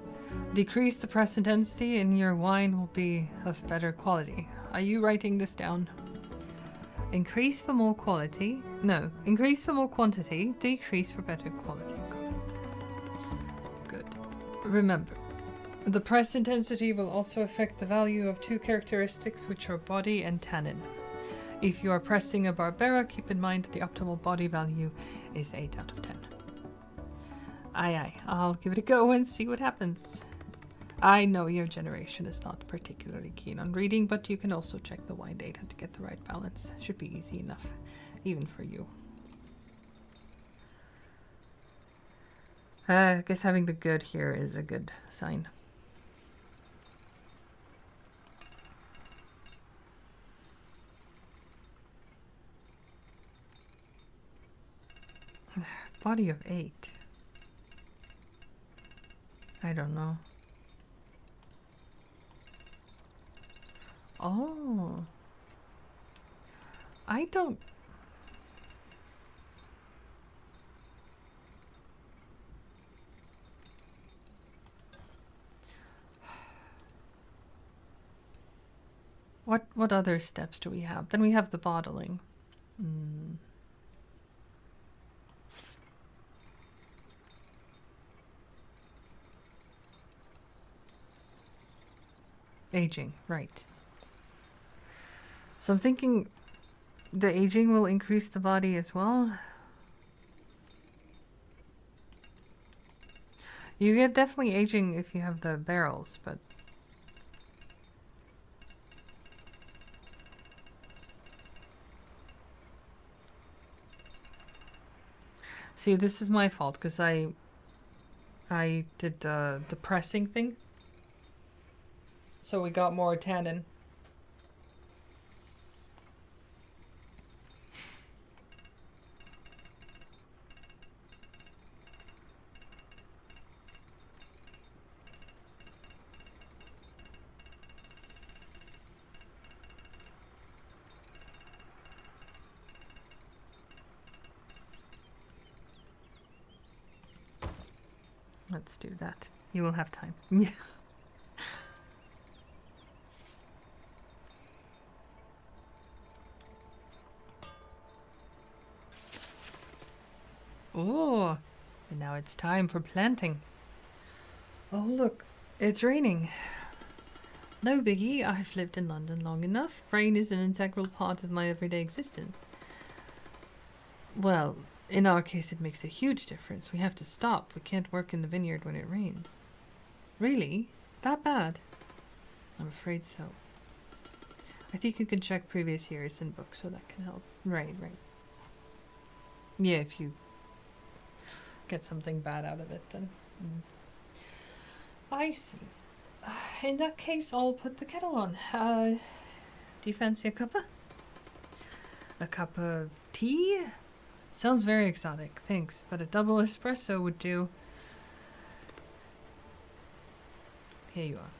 Decrease the press intensity and your wine will be of better quality. Are you writing this down? Increase for more quality. No, increase for more quantity, decrease for better quality. Good. Remember, the press intensity will also affect the value of two characteristics, which are body and tannin. If you are pressing a Barbera, keep in mind that the optimal body value is 8 out of 10. Aye aye, I'll give it a go and see what happens. I know your generation is not particularly keen on reading, but you can also check the wine data to get the right balance. Should be easy enough, even for you. I guess having the good here is a good sign. Body of 8. I don't know. Oh. I don't... What other steps do we have? Then we have the bottling. Aging, right. So I'm thinking the aging will increase the body as well. You get definitely aging if you have the barrels, but... See, this is my fault, because I did the pressing thing. So we got more tannin. let's do that. You will have time. Yeah. Oh, and now it's time for planting. Oh, look, it's raining. No biggie, I've lived in London long enough. Rain is an integral part of my everyday existence. Well, in our case, it makes a huge difference. We have to stop. We can't work in the vineyard when it rains. Really? That bad? I'm afraid so. I think you can check previous years in books, so that can help. Right. Yeah, if you get something bad out of it, then. I see. In that case, I'll put the kettle on. Do you fancy a cuppa? A cup of tea? Sounds very exotic, thanks, but a double espresso would do. Here you are.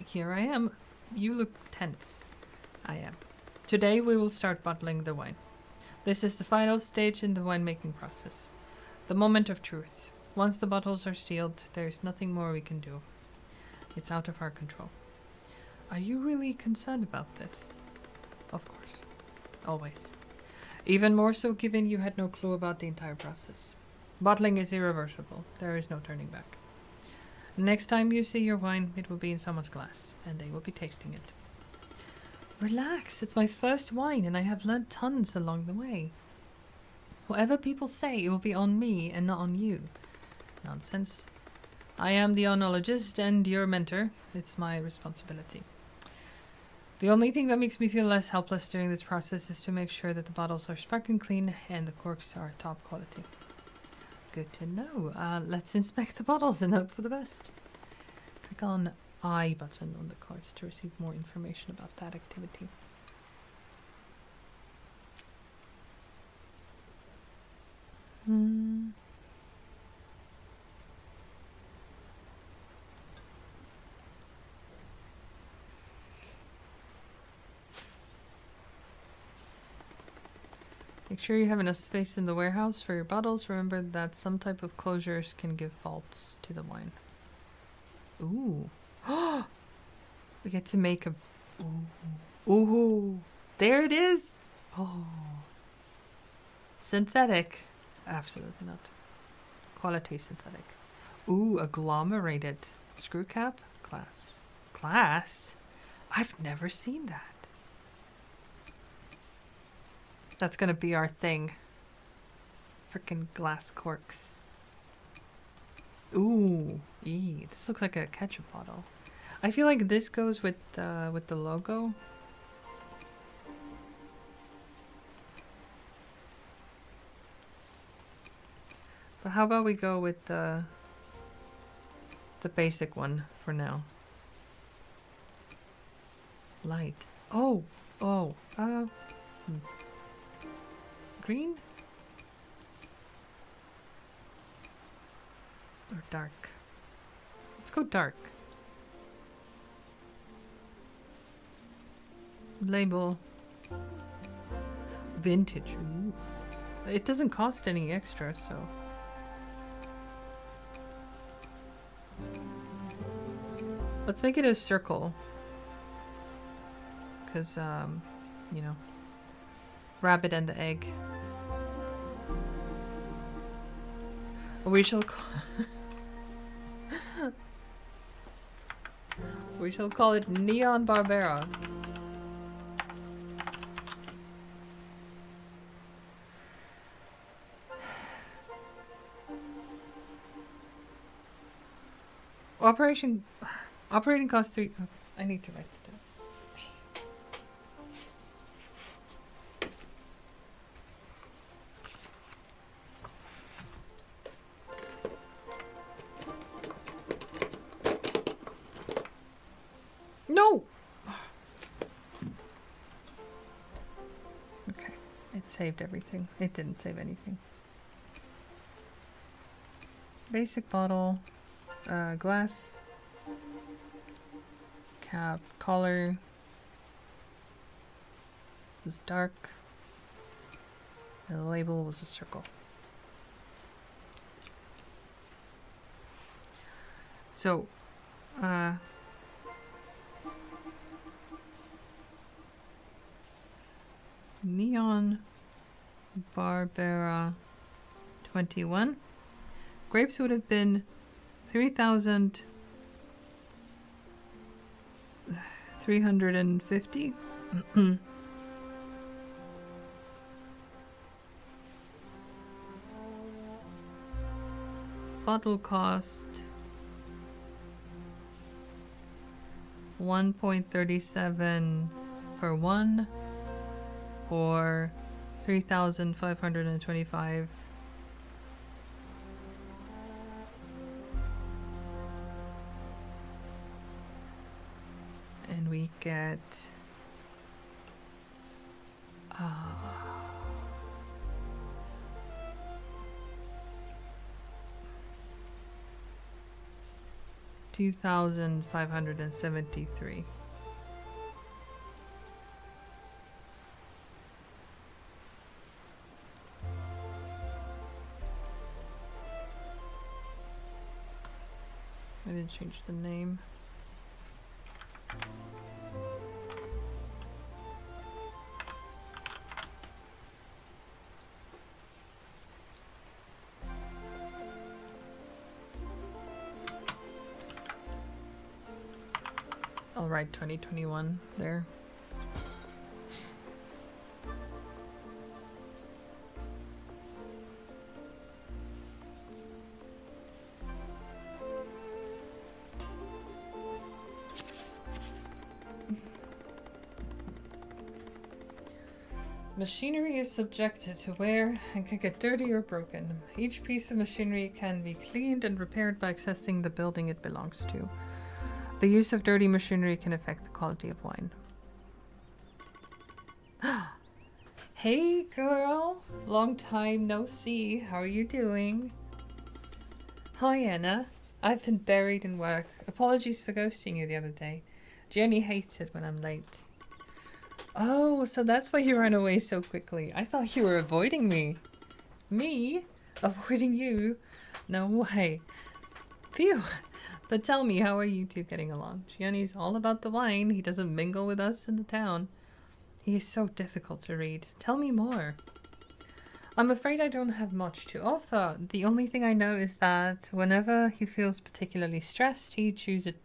Here I am. You look tense. I am. Today we will start bottling the wine. This is the final stage in the winemaking process. The moment of truth. Once the bottles are sealed, there's nothing more we can do. It's out of our control. Are you really concerned about this? Of course. Always. Even more so given you had no clue about the entire process. Bottling is irreversible. There is no turning back. Next time you see your wine, it will be in someone's glass, and they will be tasting it. Relax, it's my first wine, and I have learned tons along the way. Whatever people say, it will be on me and not on you. Nonsense. I am the oenologist and your mentor. It's my responsibility. The only thing that makes me feel less helpless during this process is to make sure that the bottles are sparkling clean and the corks are top quality. Good to know. Let's inspect the bottles and hope for the best. Click on I button on the cards to receive more information about that activity. Make sure you have enough space in the warehouse for your bottles. Remember that some type of closures can give faults to the wine. Ooh. We get to make a... Ooh. There it is. Oh. Synthetic. Absolutely not. Quality synthetic. Ooh, agglomerated. Screw cap. Glass. Glass? I've never seen that. That's gonna be our thing. Frickin' glass corks. Ooh, this looks like a ketchup bottle. I feel like this goes with the logo. But how about we go with the basic one for now? Light. Green? Or dark? Let's go dark. Label. Vintage. Ooh. It doesn't cost any extra, so... Let's make it a circle. Because, you know... Rabbit and the egg. We shall we shall call it Neon Barbera. Operating cost 3. Oh, I need to write this down. No! Okay, it saved everything. It didn't save anything. Basic bottle, glass, cap, color was dark, and the label was a circle. So, Neon Barbera 21. Grapes would have been 3,350. Bottle cost 1.37 for one, or 3,525. And we get 2,573. I didn't change the name. I'll write 2021 there. Machinery is subjected to wear and can get dirty or broken. Each piece of machinery can be cleaned and repaired by accessing the building it belongs to. The use of dirty machinery can affect the quality of wine. Hey girl, long time no see. How are you doing? Hi Anna, I've been buried in work. Apologies for ghosting you the other day. Jenny hates it when I'm late. Oh, so that's why you ran away so quickly. I thought you were avoiding me. Me? Avoiding you? No way. Phew. But tell me, how are you two getting along? Gianni's all about the wine. He doesn't mingle with us in the town. He is so difficult to read. Tell me more. I'm afraid I don't have much to offer. The only thing I know is that whenever he feels particularly stressed, he chews it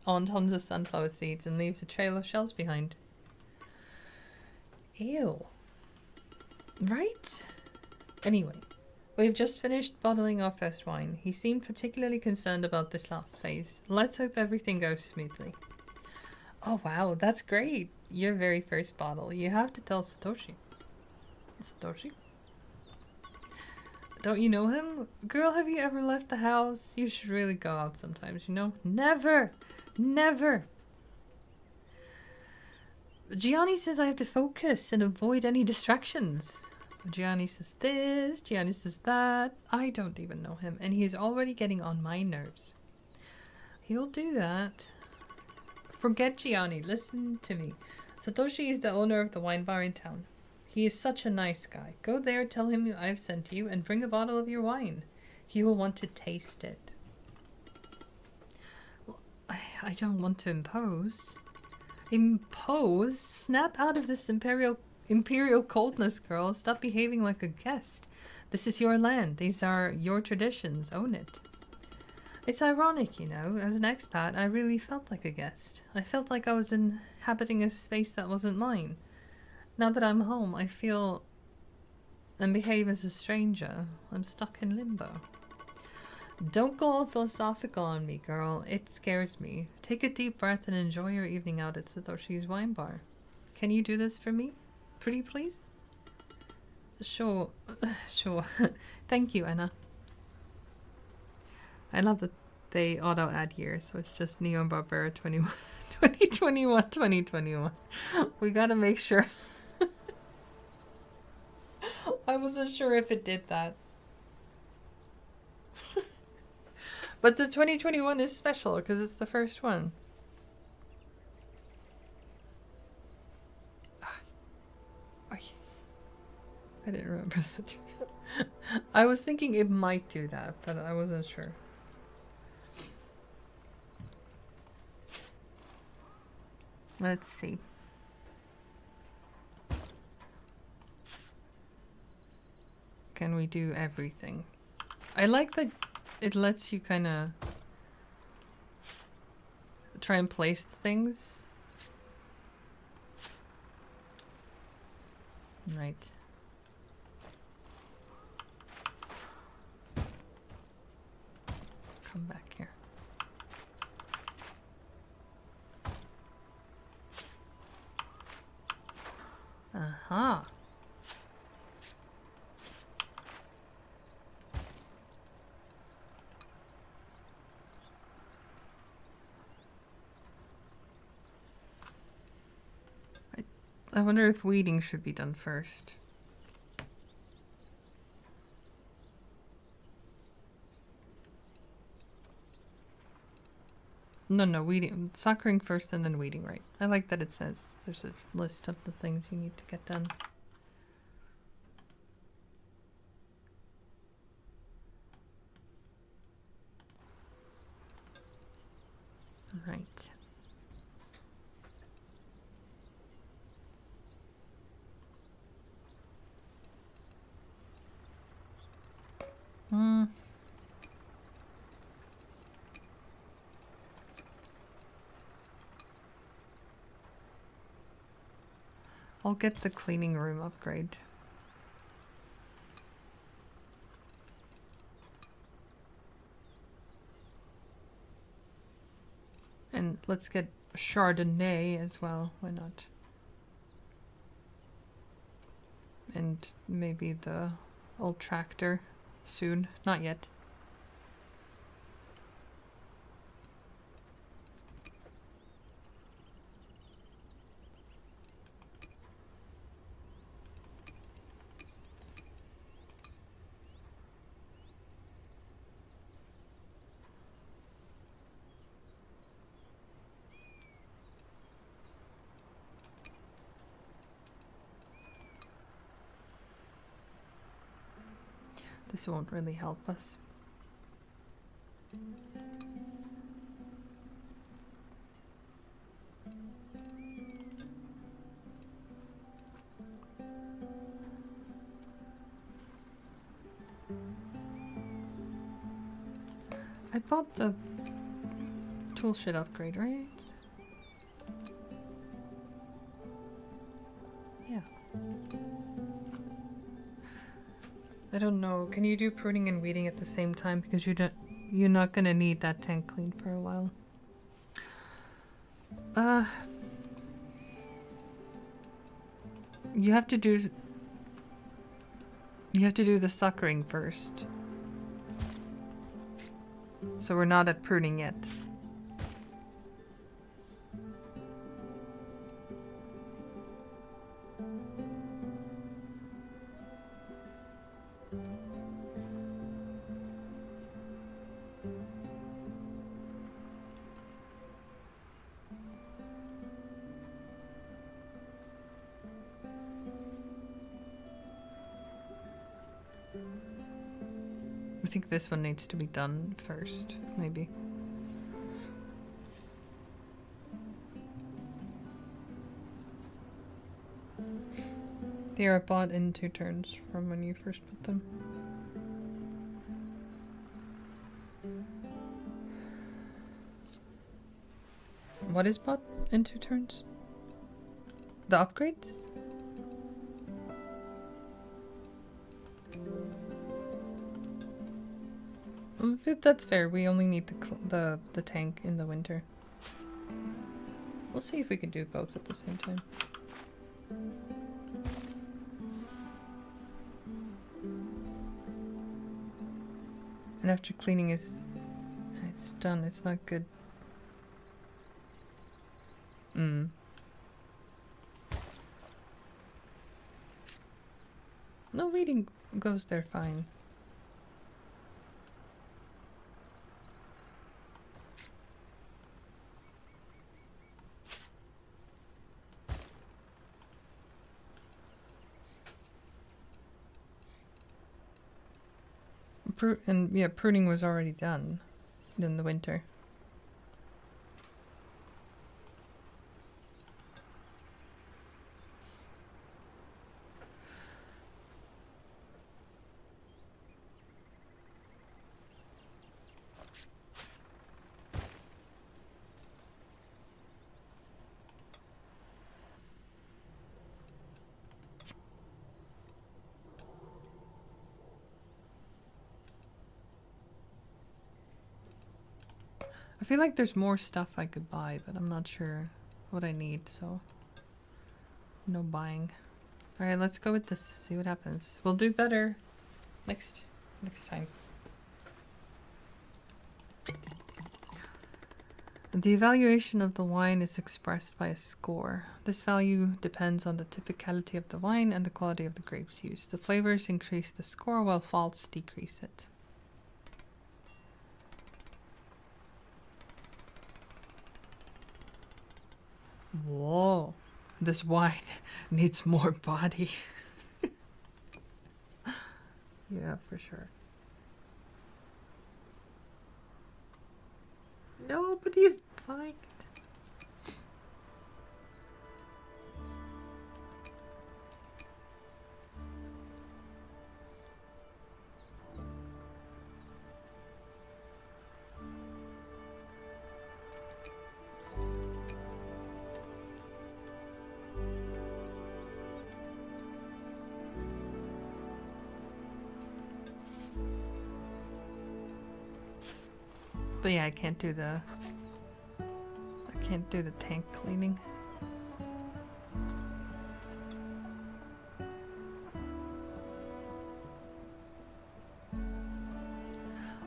on tons of sunflower seeds and leaves a trail of shells behind. Ew. Right? Anyway. We've just finished bottling our first wine. He seemed particularly concerned about this last phase. Let's hope everything goes smoothly. Oh wow, that's great. Your very first bottle. You have to tell Satoshi. Satoshi? Don't you know him? Girl, have you ever left the house? You should really go out sometimes, you know? Never! Never! Gianni says I have to focus and avoid any distractions. Gianni says this, Gianni says that. I don't even know him, and he is already getting on my nerves. He'll do that. Forget Gianni, listen to me. Satoshi is the owner of the wine bar in town. He is such a nice guy. Go there, tell him I've sent you, and bring a bottle of your wine. He will want to taste it. Well, I don't want to impose. Impose? Snap out of this imperial coldness, girl. Stop behaving like a guest. This is your land. These are your traditions. Own it. It's ironic, you know. As an expat, I really felt like a guest. I felt like I was inhabiting a space that wasn't mine. Now that I'm home, I feel and behave as a stranger. I'm stuck in limbo. Don't go all philosophical on me, girl. It scares me. Take a deep breath and enjoy your evening out at Satoshi's wine bar. Can you do this for me? Pretty please? Sure. Sure. Thank you, Anna. I love that they auto-add here, so it's just Neon Barbera 2021. We gotta make sure. I wasn't sure if it did that. But the 2021 is special because it's the first one. I didn't remember that. I was thinking it might do that, but I wasn't sure. Let's see. Can we do everything? I like that it lets you kind of try and place things. Right. Come back here. Aha. I wonder if weeding should be done first. No, weeding. Suckering first and then weeding, right? I like that it says there's a list of the things you need to get done. Right. I'll get the cleaning room upgrade. And let's get Chardonnay as well. Why not? And maybe the old tractor soon. Not yet. This won't really help us. I bought the toolshed upgrade, right? Yeah. I don't know. Can you do pruning and weeding at the same time? Because you're not gonna need that tank cleaned for a while. You have to do the suckering first. So we're not at pruning yet. I think this one needs to be done first, maybe. They are bought in 2 turns from when you first put them. What is bought in 2 turns? The upgrades? That's fair. We only need the tank in the winter. We'll see if we can do both at the same time. And after cleaning it's done, it's not good. No, weeding goes there fine. And yeah, pruning was already done in the winter. I feel like there's more stuff I could buy, but I'm not sure what I need, so no buying. Alright, let's go with this, see what happens. We'll do better next time. The evaluation of the wine is expressed by a score. This value depends on the typicality of the wine and the quality of the grapes used. The flavors increase the score while faults decrease it. Whoa, this wine needs more body. Yeah, for sure. Nobody's buying it. But yeah, I can't do the tank cleaning.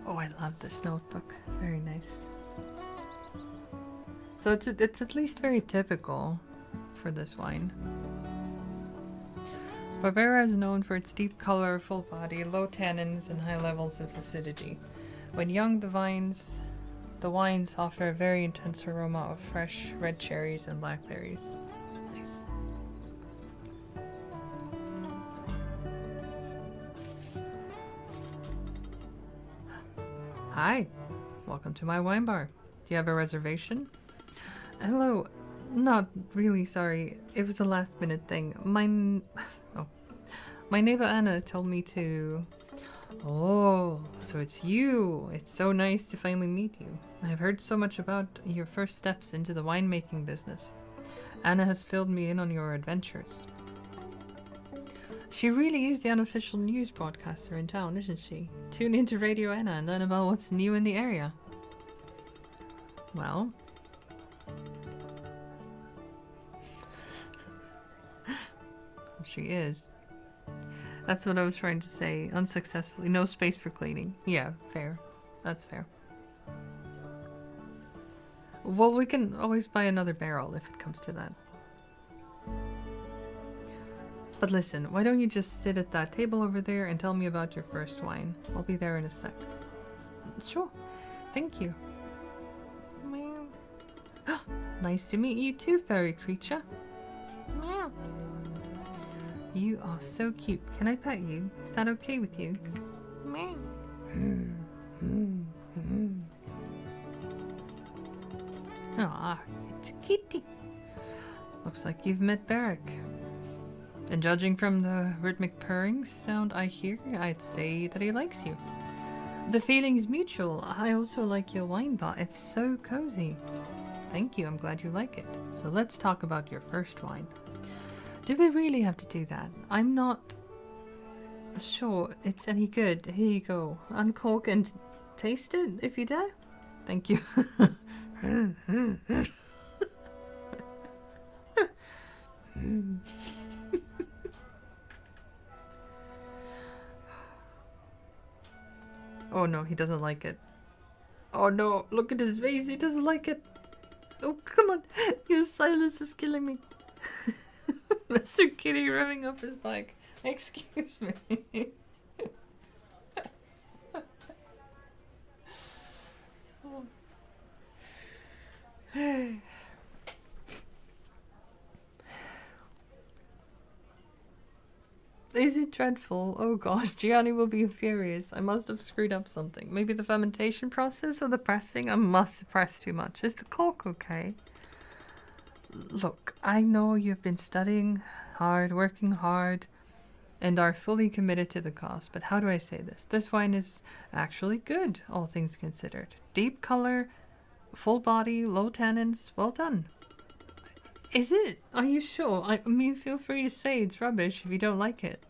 Oh, I love this notebook. Very nice. So it's at least very typical for this wine. Barbera is known for its deep color, full body, low tannins, and high levels of acidity. When young, the wines offer a very intense aroma of fresh red cherries and blackberries. Nice. Hi, welcome to my wine bar. Do you have a reservation? Hello, not really, sorry. It was a last minute thing. My neighbor Anna told me to... Oh, so it's you. It's so nice to finally meet you. I've heard so much about your first steps into the winemaking business. Anna has filled me in on your adventures. She really is the unofficial news broadcaster in town, isn't she? Tune into Radio Anna and learn about what's new in the area. Well... she is. That's what I was trying to say. Unsuccessfully. No space for cleaning. Yeah, fair. That's fair. Well, we can always buy another barrel if it comes to that. But listen, why don't you just sit at that table over there and tell me about your first wine? I'll be there in a sec. Sure. Thank you. Meow. Nice to meet you too, fairy creature. Meow. You are so cute. Can I pet you? Is that okay with you? Meow. Aw, it's a kitty. Looks like you've met Barrick. And judging from the rhythmic purring sound I hear, I'd say that he likes you. The feeling's mutual. I also like your wine bar. It's so cozy. Thank you. I'm glad you like it. So let's talk about your first wine. Do we really have to do that? I'm not sure it's any good. Here you go. Uncork and taste it if you dare. Thank you. Oh no, he doesn't like it. Oh no, look at his face. He doesn't like it. Oh, come on. Your silence is killing me. Mr. Kitty revving up his bike. Excuse me. Oh. Is it dreadful? Oh gosh, Gianni will be furious. I must have screwed up something. Maybe the fermentation process or the pressing? I must have pressed too much. Is the cork okay? Look, I know you've been studying hard, working hard, and are fully committed to the cause, but how do I say this? This wine is actually good, all things considered. Deep color, full body, low tannins, well done. Is it? Are you sure? I mean, feel free to say it's rubbish if you don't like it.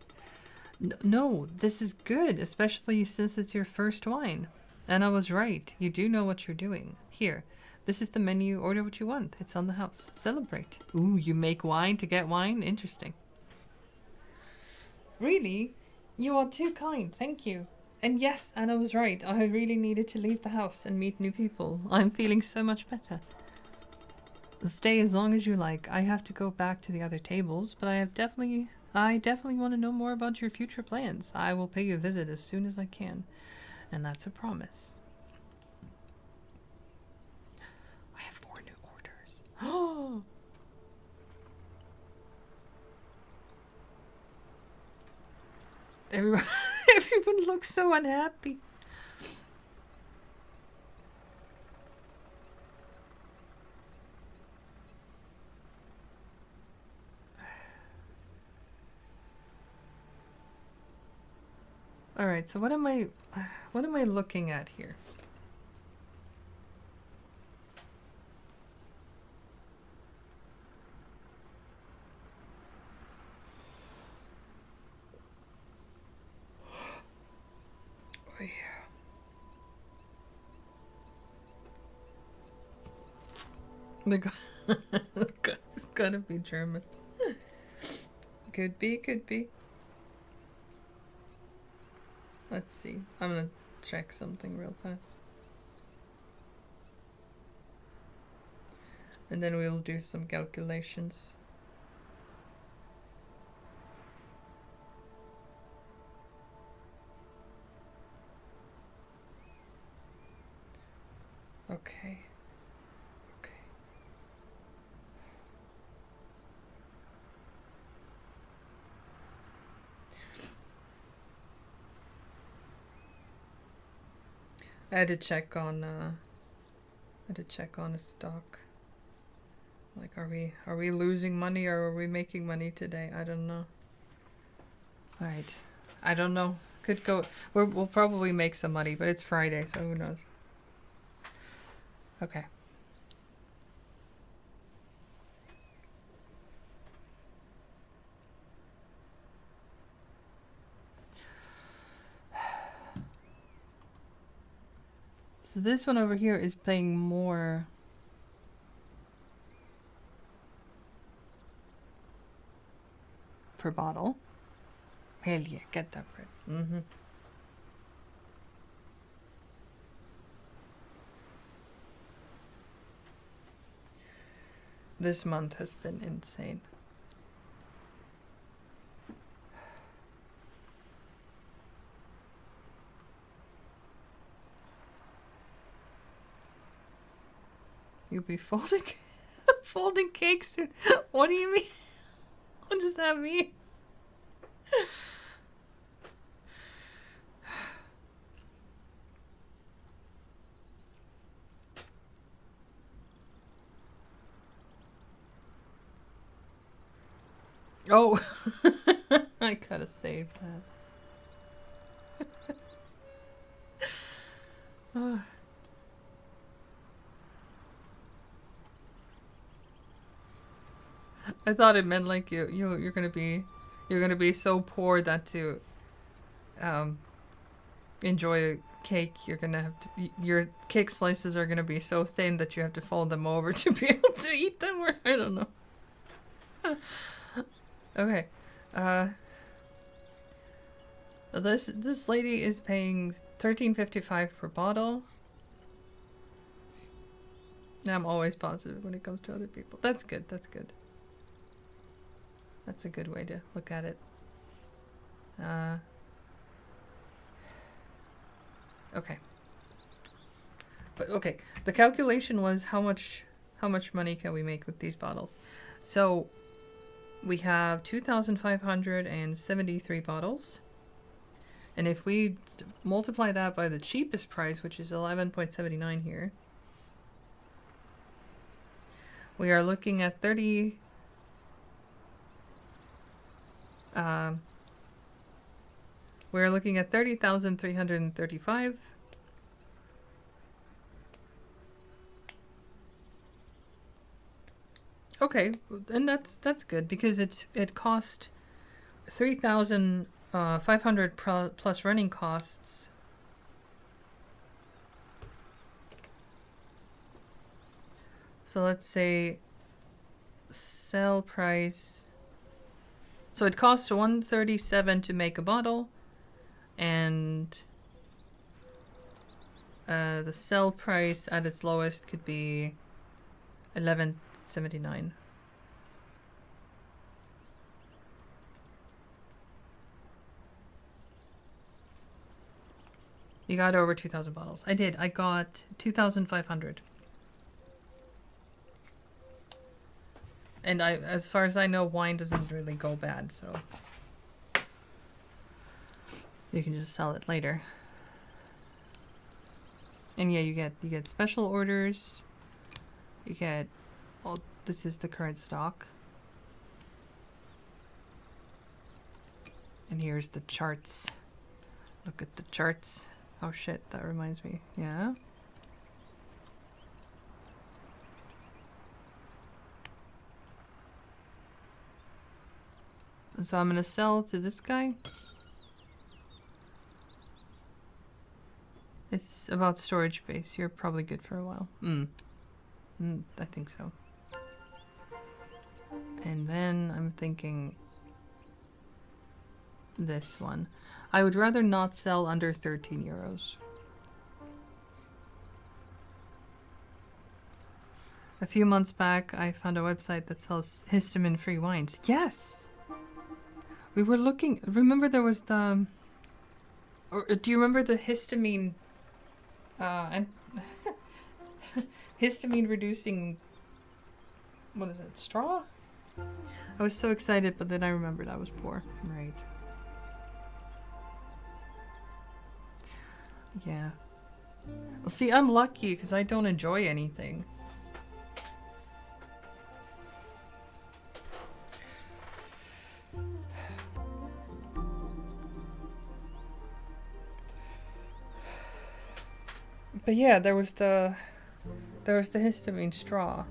No, this is good, especially since it's your first wine. Anna was right. You do know what you're doing. Here, this is the menu. Order what you want. It's on the house. Celebrate. Ooh, you make wine to get wine? Interesting. Really? You are too kind. Thank you. And yes, Anna was right. I really needed to leave the house and meet new people. I'm feeling so much better. Stay as long as you like. I have to go back to the other tables, but I definitely want to know more about your future plans. I will pay you a visit as soon as I can. And that's a promise. I have 4 new orders. Oh! Everyone looks so unhappy. All right, so what am I looking at here? Oh, yeah. The guy it's gotta be German. Could be, could be. Let's see. I'm gonna check something real fast. And then we'll do some calculations. Okay. Okay. I had to check on a stock. Like, are we losing money or are we making money today? I don't know. All right, I don't know. Could go. We'll probably make some money, but it's Friday, so who knows? Okay. So this one over here is paying more. Per bottle. Hell yeah, get that bread. Mm-hmm. This month has been insane. You'll be folding folding cakes soon. What do you mean? What does that mean? Oh, I gotta save that. Oh. I thought it meant like you're gonna be so poor that to enjoy a cake you're gonna have to, your cake slices are gonna be so thin that you have to fold them over to be able to eat them, or I don't know. Okay, this lady is paying $13.55 per bottle. I'm always positive when it comes to other people. That's good. That's good. That's a good way to look at it. Okay. But okay, the calculation was how much money can we make with these bottles? So we have 2,573 bottles. And if we multiply that by the cheapest price, which is 11.79 here, we are looking at 30,335. Okay, and that's good because it cost 3,500 plus running costs So let's say sell price. So it costs 137 to make a bottle, and the sell price at its lowest could be 11.79. You got over 2,000 bottles. I did. I got 2,500. And as far as I know, wine doesn't really go bad, so you can just sell it later. And yeah, you get special orders. You get, well, this is the current stock. And here's the charts. Look at the charts. Oh shit, that reminds me. Yeah. So I'm gonna sell to this guy. It's about storage space. You're probably good for a while. I think so. And then I'm thinking this one. I would rather not sell under 13 euros. A few months back, I found a website that sells histamine-free wines. Yes! We were looking... Remember there was the... Or do you remember the histamine... and histamine-reducing... What is it? Straw? I was so excited, but then I remembered I was poor. Right. Yeah. Well, see, I'm lucky because I don't enjoy anything. But yeah, there was the histamine straw.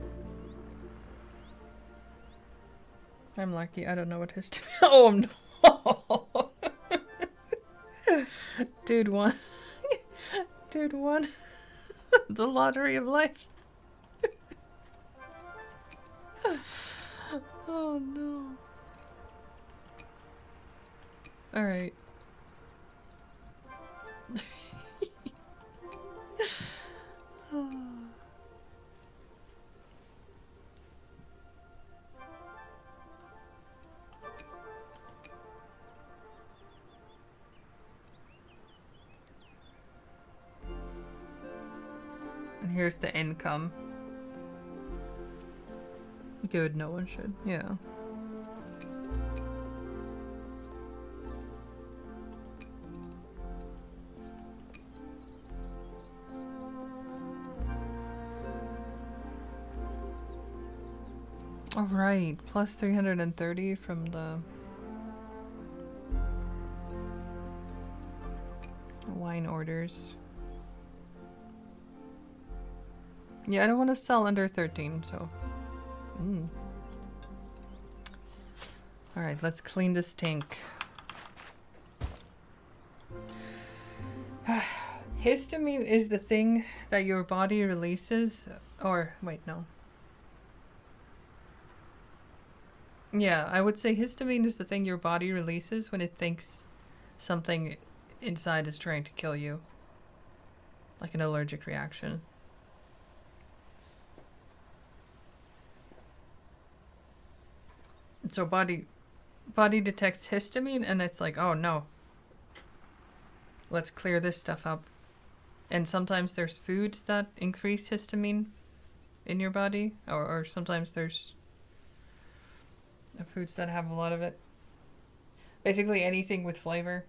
I'm lucky. I don't know what histamine. Oh no, dude won. Dude won the lottery of life. Oh no. All right. And here's the income. Good, no one should. Yeah. All right, plus 330 from the wine orders. Yeah, I don't want to sell under 13, so. All right, let's clean this tank. Histamine is the thing that your body releases, or wait, no. Yeah, I would say histamine is the thing your body releases when it thinks something inside is trying to kill you. Like an allergic reaction. So body detects histamine and it's like, oh no. Let's clear this stuff up. And sometimes there's foods that increase histamine in your body, or sometimes there's foods that have a lot of it. Basically anything with flavor.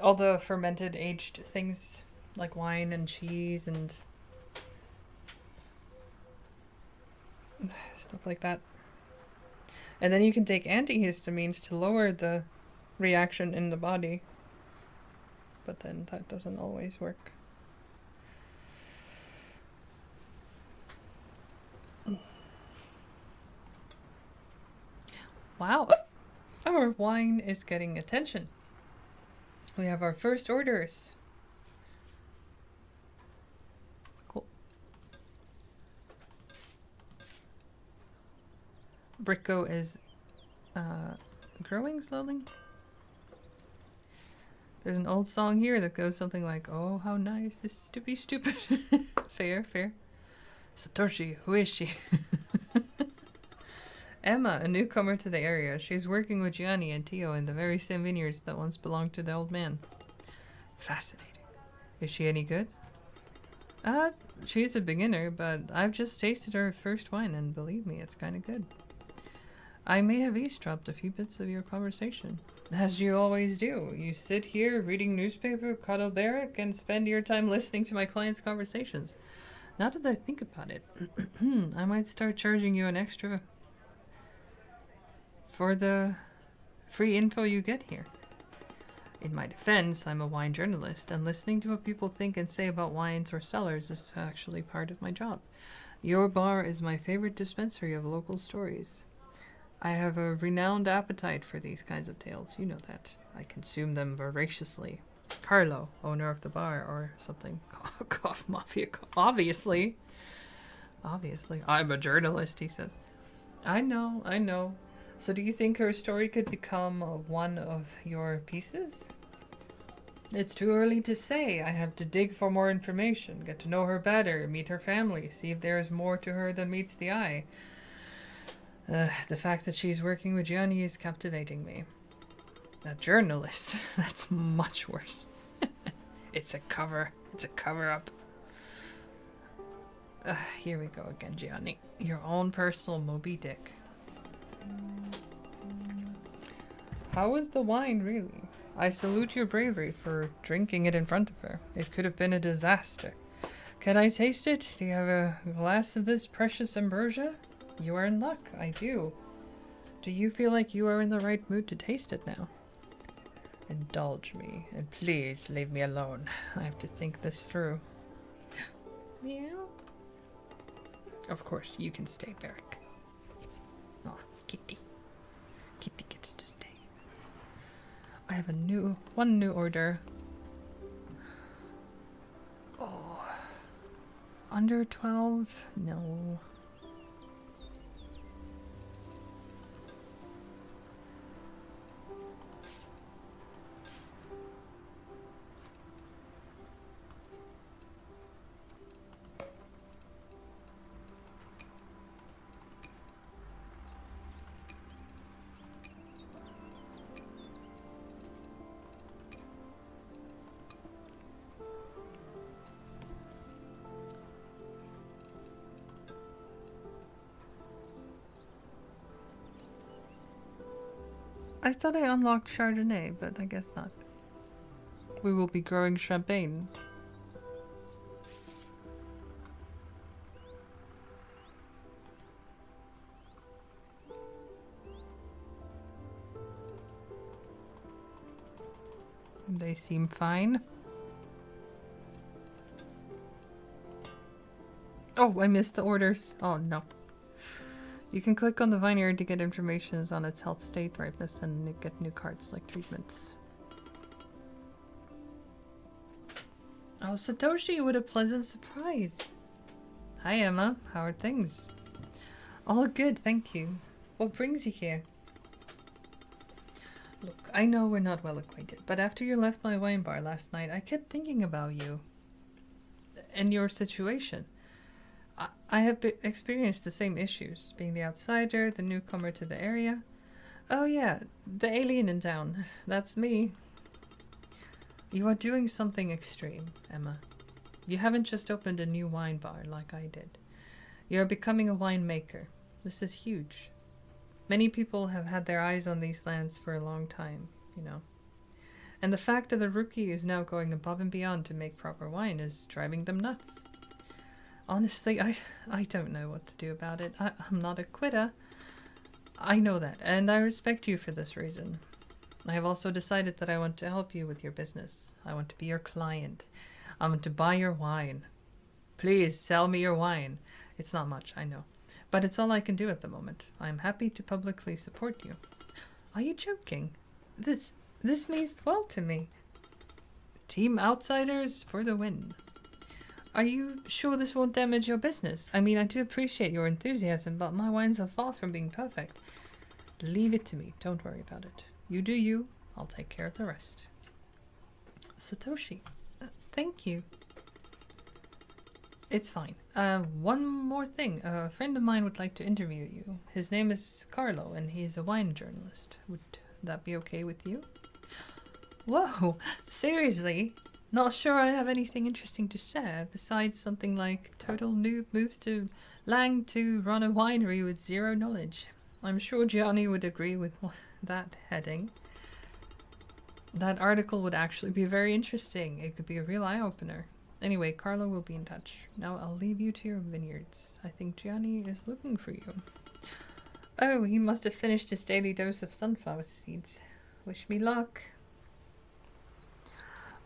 All the fermented aged things like wine and cheese and stuff like that. And then you can take antihistamines to lower the reaction in the body. But then that doesn't always work. Wow, our wine is getting attention. We have our first orders. Cool. Bricko is growing slowly. There's an old song here that goes something like, "Oh, how nice is to be stupid." Fair, fair. Satoshi, who is she? Emma, a newcomer to the area. She's working with Gianni and Tio in the very same vineyards that once belonged to the old man. Fascinating. Is she any good? She's a beginner, but I've just tasted her first wine, and believe me, it's kind of good. I may have eavesdropped a few bits of your conversation. As you always do. You sit here reading newspaper, cuddle Barrack, and spend your time listening to my clients' conversations. Now that I think about it, I might start charging you an extra for the free info you get here. In my defense, I'm a wine journalist, and listening to what people think and say about wines or cellars is actually part of my job. Your bar is my favorite dispensary of local stories. I have a renowned appetite for these kinds of tales. You know that. I consume them voraciously. Carlo, owner of the bar, or something. Cough Mafia. Obviously. Obviously. I'm a journalist, he says. I know. So do you think her story could become one of your pieces? It's too early to say. I have to dig for more information, get to know her better, meet her family, see if there is more to her than meets the eye. The fact that she's working with Gianni is captivating me. A journalist? That's much worse. It's a cover-up. Here we go again, Gianni. Your own personal Moby Dick. How was the wine, really? I salute your bravery for drinking it in front of her. It could have been a disaster. Can I taste it? Do you have a glass of this precious ambrosia? You are in luck. I do. Do you feel like you are in the right mood to taste it now? Indulge me, and please leave me alone. I have to think this through. Meow. Of course, you can stay, Barrack. Oh, Kitty. Kitty gets to stay. I have one new order. Oh. Under 12? No. I thought I unlocked Chardonnay, but I guess not. We will be growing champagne. They seem fine. Oh, I missed the orders. Oh no. You can click on the vineyard to get information on its health state, ripeness, and get new cards like treatments. Oh, Satoshi, what a pleasant surprise. Hi, Emma. How are things? All good, thank you. What brings you here? Look, I know we're not well acquainted, but after you left my wine bar last night, I kept thinking about you and your situation. I have experienced the same issues, being the outsider, the newcomer to the area. Oh yeah, the alien in town. That's me. You are doing something extreme, Emma. You haven't just opened a new wine bar like I did. You are becoming a winemaker. This is huge. Many people have had their eyes on these lands for a long time, you know. And the fact that the rookie is now going above and beyond to make proper wine is driving them nuts. Honestly, I don't know what to do about it. I'm not a quitter. I know that, and I respect you for this reason. I have also decided that I want to help you with your business. I want to be your client. I want to buy your wine. Please, sell me your wine. It's not much, I know. But it's all I can do at the moment. I am happy to publicly support you. Are you joking? This means well to me. Team Outsiders for the win. Are you sure this won't damage your business? I mean, I do appreciate your enthusiasm, but my wines are far from being perfect. Leave it to me. Don't worry about it. You do you. I'll take care of the rest. Satoshi. Thank you. It's fine. One more thing. A friend of mine would like to interview you. His name is Carlo, and he's a wine journalist. Would that be okay with you? Whoa! Seriously? Not sure I have anything interesting to share, besides something like total noob moves to Lang to run a winery with zero knowledge. I'm sure Gianni would agree with that heading. That article would actually be very interesting. It could be a real eye-opener. Anyway, Carlo will be in touch. Now I'll leave you to your vineyards. I think Gianni is looking for you. Oh, he must have finished his daily dose of sunflower seeds. Wish me luck.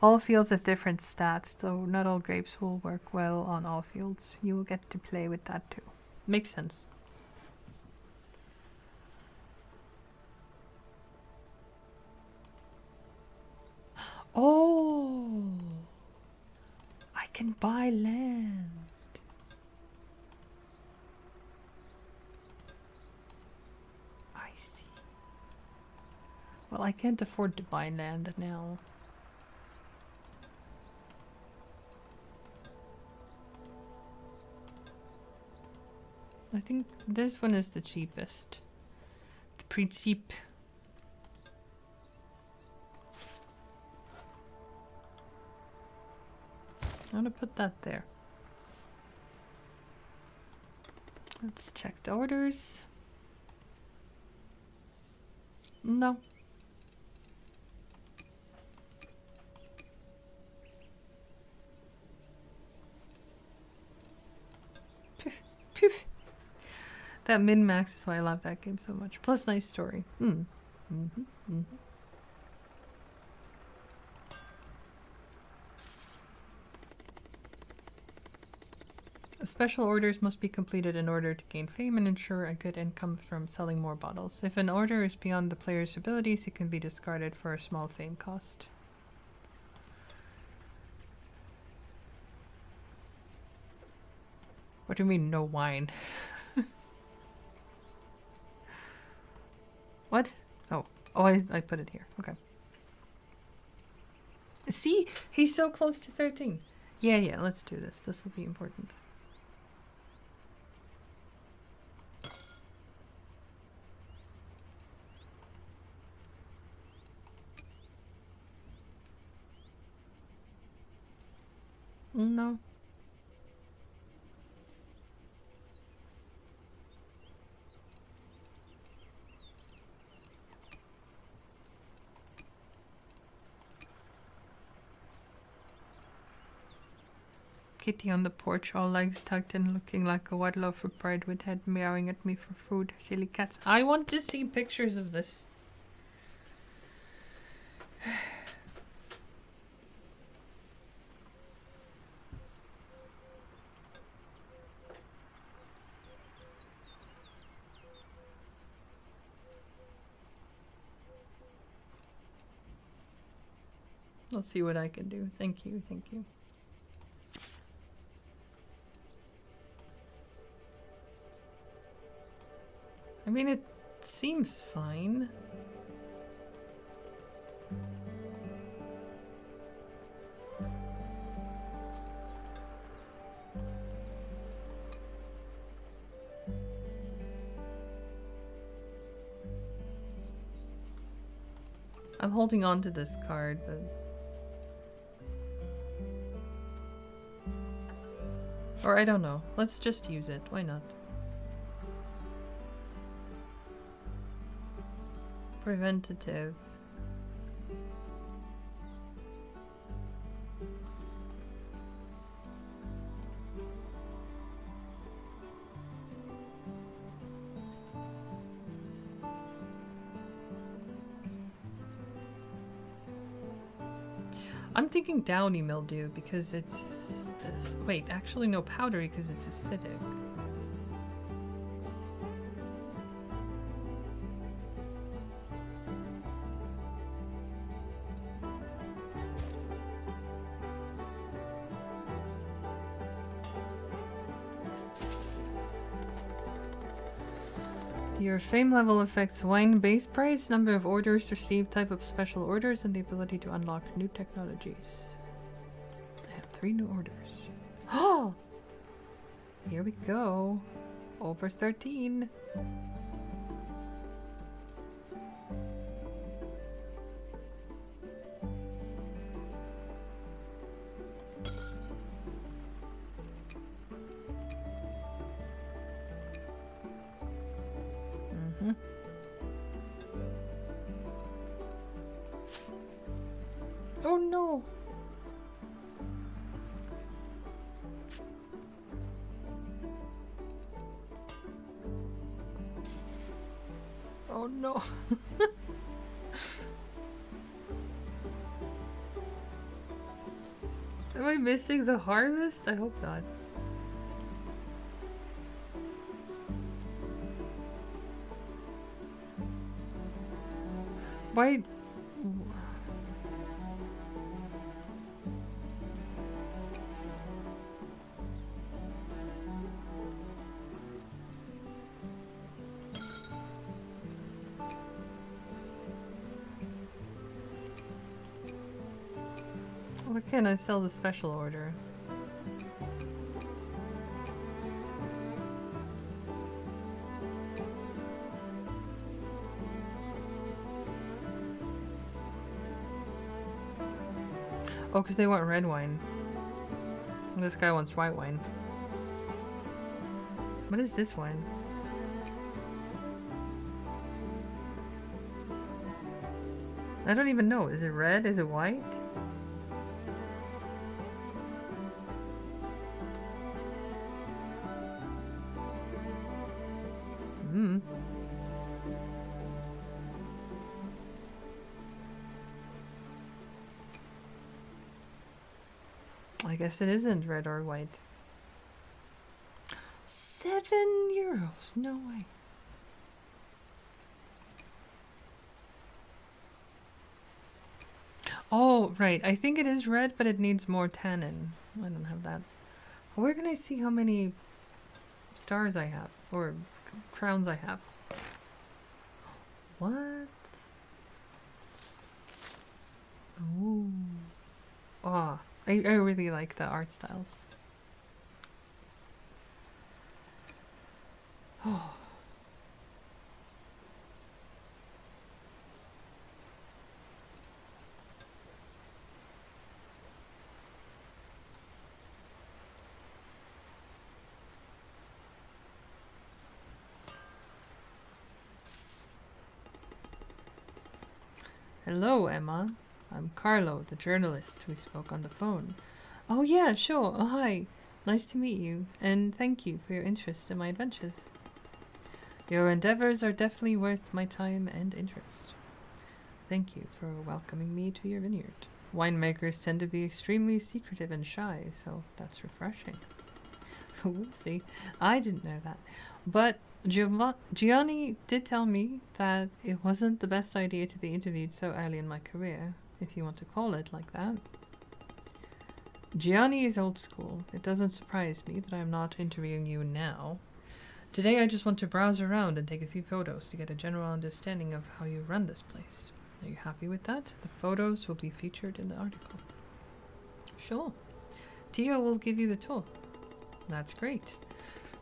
All fields have different stats, though not all grapes will work well on all fields. You will get to play with that too. Makes sense. Oh! I can buy land. I see. Well, I can't afford to buy land now. I think this one is the cheapest. The pretty cheap. I'm gonna put that there. Let's check the orders. No. Poof, poof. That min-max is why I love that game so much. Plus, nice story. Special orders must be completed in order to gain fame and ensure a good income from selling more bottles. If an order is beyond the player's abilities, it can be discarded for a small fame cost. What do you mean, no wine? What? Oh, I put it here. Okay. See, he's so close to 13. Yeah, let's do this. This will be important. No. Kitty on the porch, all legs tucked in, looking like a white loaf of bread with head meowing at me for food. Silly cats. I want to see pictures of this. Let's see what I can do. Thank you, thank you. I mean, it seems fine. I'm holding on to this card, but... Or I don't know. Let's just use it. Why not? Preventative. I'm thinking downy mildew because it's... Wait, actually no, powdery because it's acidic. Your fame level affects wine base price, number of orders received, type of special orders, and the ability to unlock new technologies. I have 3 new orders. Oh! Here we go. Over 13. Oh no! Oh no! Am I missing the harvest? I hope not. Why? Why can't I sell the special order? Oh, because they want red wine. And this guy wants white wine. What is this wine? I don't even know. Is it red? Is it white? Hmm. I guess it isn't red or white. €7? No way. Oh, right. I think it is red, but it needs more tannin. I don't have that. Where can I see how many stars I have? Or crowns I have? What? Ooh. Ah, I really like the art styles. Oh. Hello, Emma. I'm Carlo, the journalist who spoke on the phone. Oh yeah, sure. Oh hi. Nice to meet you, and thank you for your interest in my adventures. Your endeavors are definitely worth my time and interest. Thank you for welcoming me to your vineyard. Winemakers tend to be extremely secretive and shy, so that's refreshing. Whoopsie. I didn't know that. But Gianni did tell me that it wasn't the best idea to be interviewed so early in my career, if you want to call it like that. Gianni is old school. It doesn't surprise me, but I'm not interviewing you now. Today I just want to browse around and take a few photos to get a general understanding of how you run this place. Are you happy with that? The photos will be featured in the article. Sure. Tio will give you the tour. That's great.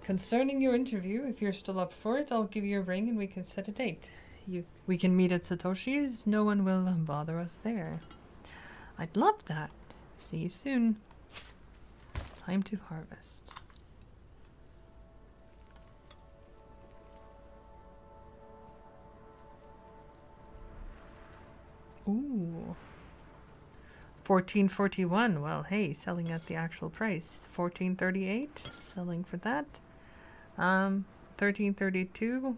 Concerning your interview, if you're still up for it, I'll give you a ring and we can set a date. We can meet at Satoshi's. No one will bother us there. I'd love that. See you soon. Time to harvest. Ooh. 1441. Well, hey, selling at the actual price. 1438. Selling for that. 1332.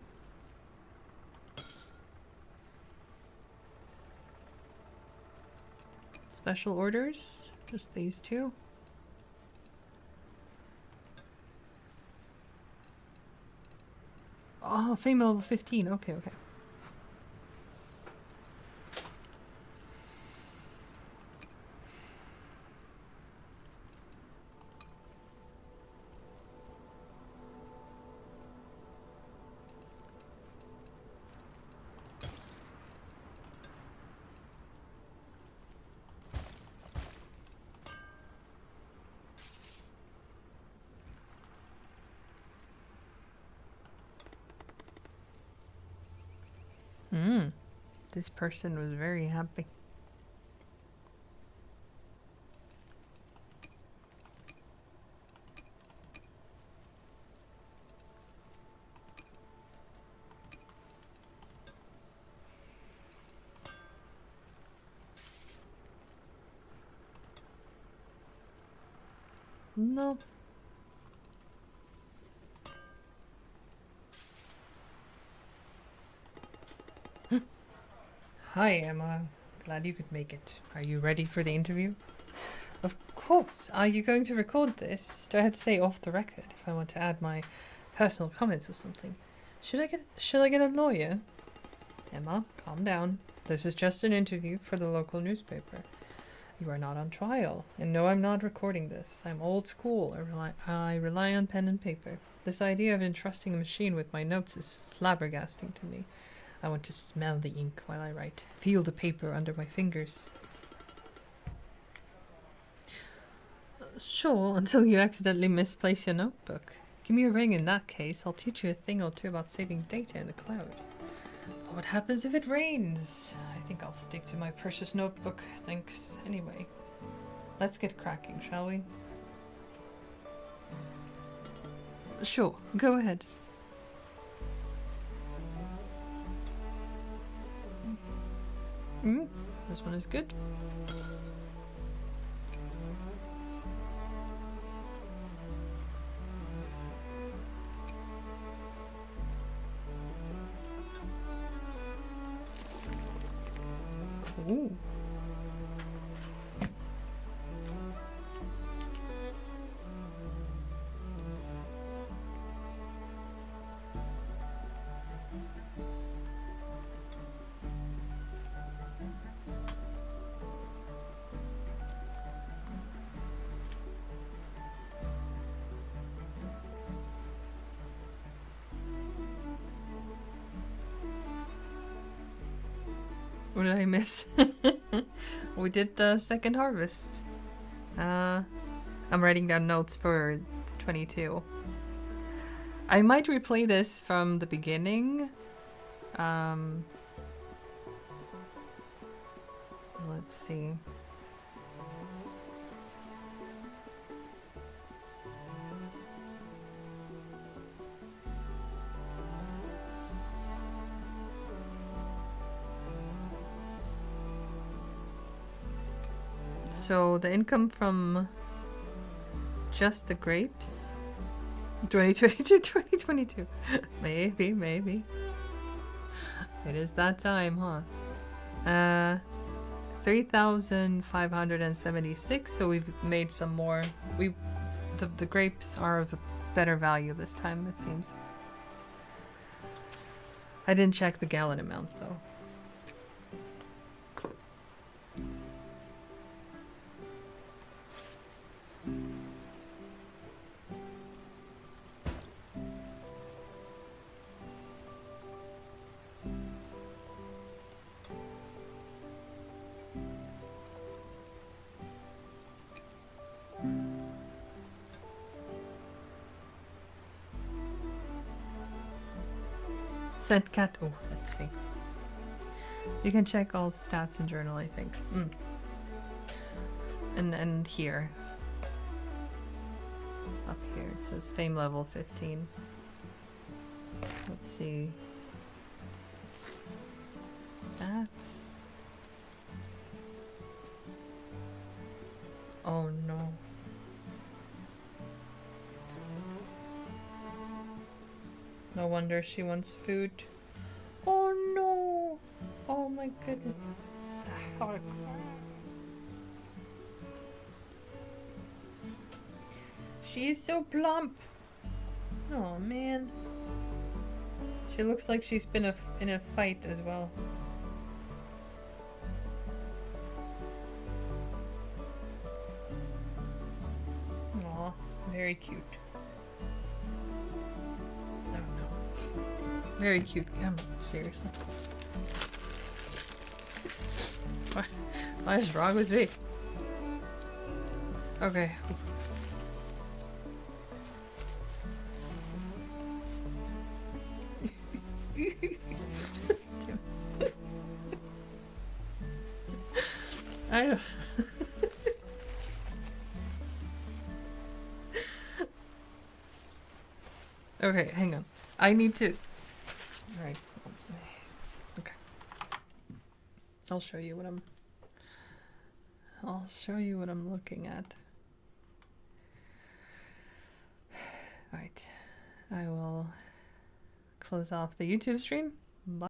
Special orders. Just these two. Oh, fame level 15. Okay, okay. This person was very happy. No. Hi, Emma. Glad you could make it. Are you ready for the interview? Of course. Are you going to record this? Do I have to say off the record if I want to add my personal comments or something? Should I get a lawyer? Emma, calm down. This is just an interview for the local newspaper. You are not on trial. And no, I'm not recording this. I'm old school. I rely on pen and paper. This idea of entrusting a machine with my notes is flabbergasting to me. I want to smell the ink while I write. Feel the paper under my fingers. Sure, until you accidentally misplace your notebook. Give me a ring in that case. I'll teach you a thing or two about saving data in the cloud. But what happens if it rains? I think I'll stick to my precious notebook. Thanks. Anyway, let's get cracking, shall we? Sure, go ahead. This one is good. Ooh. What did I miss? We did the second harvest. I'm writing down notes for 22. I might replay this from the beginning. Let's see. So the income from just the grapes, 2022, 2022. Maybe. It is that time, huh? 3,576. So we've made some more. The grapes are of a better value this time, it seems. I didn't check the gallon amount though. Sent cat. Oh, let's see. You can check all stats in journal, I think. And here. Up here it says fame level 15. Let's see. Stats. Oh no. No wonder she wants food. Oh no! Oh my goodness. She's so plump. Oh man. She looks like she's been in a fight as well. Aw, very cute. Very cute. Seriously. What is wrong with me? Okay. I don't. Okay, hang on. I need to. Right. Okay. I'll show you what I'm. I'll show you what I'm looking at. Right. I will close off the YouTube stream.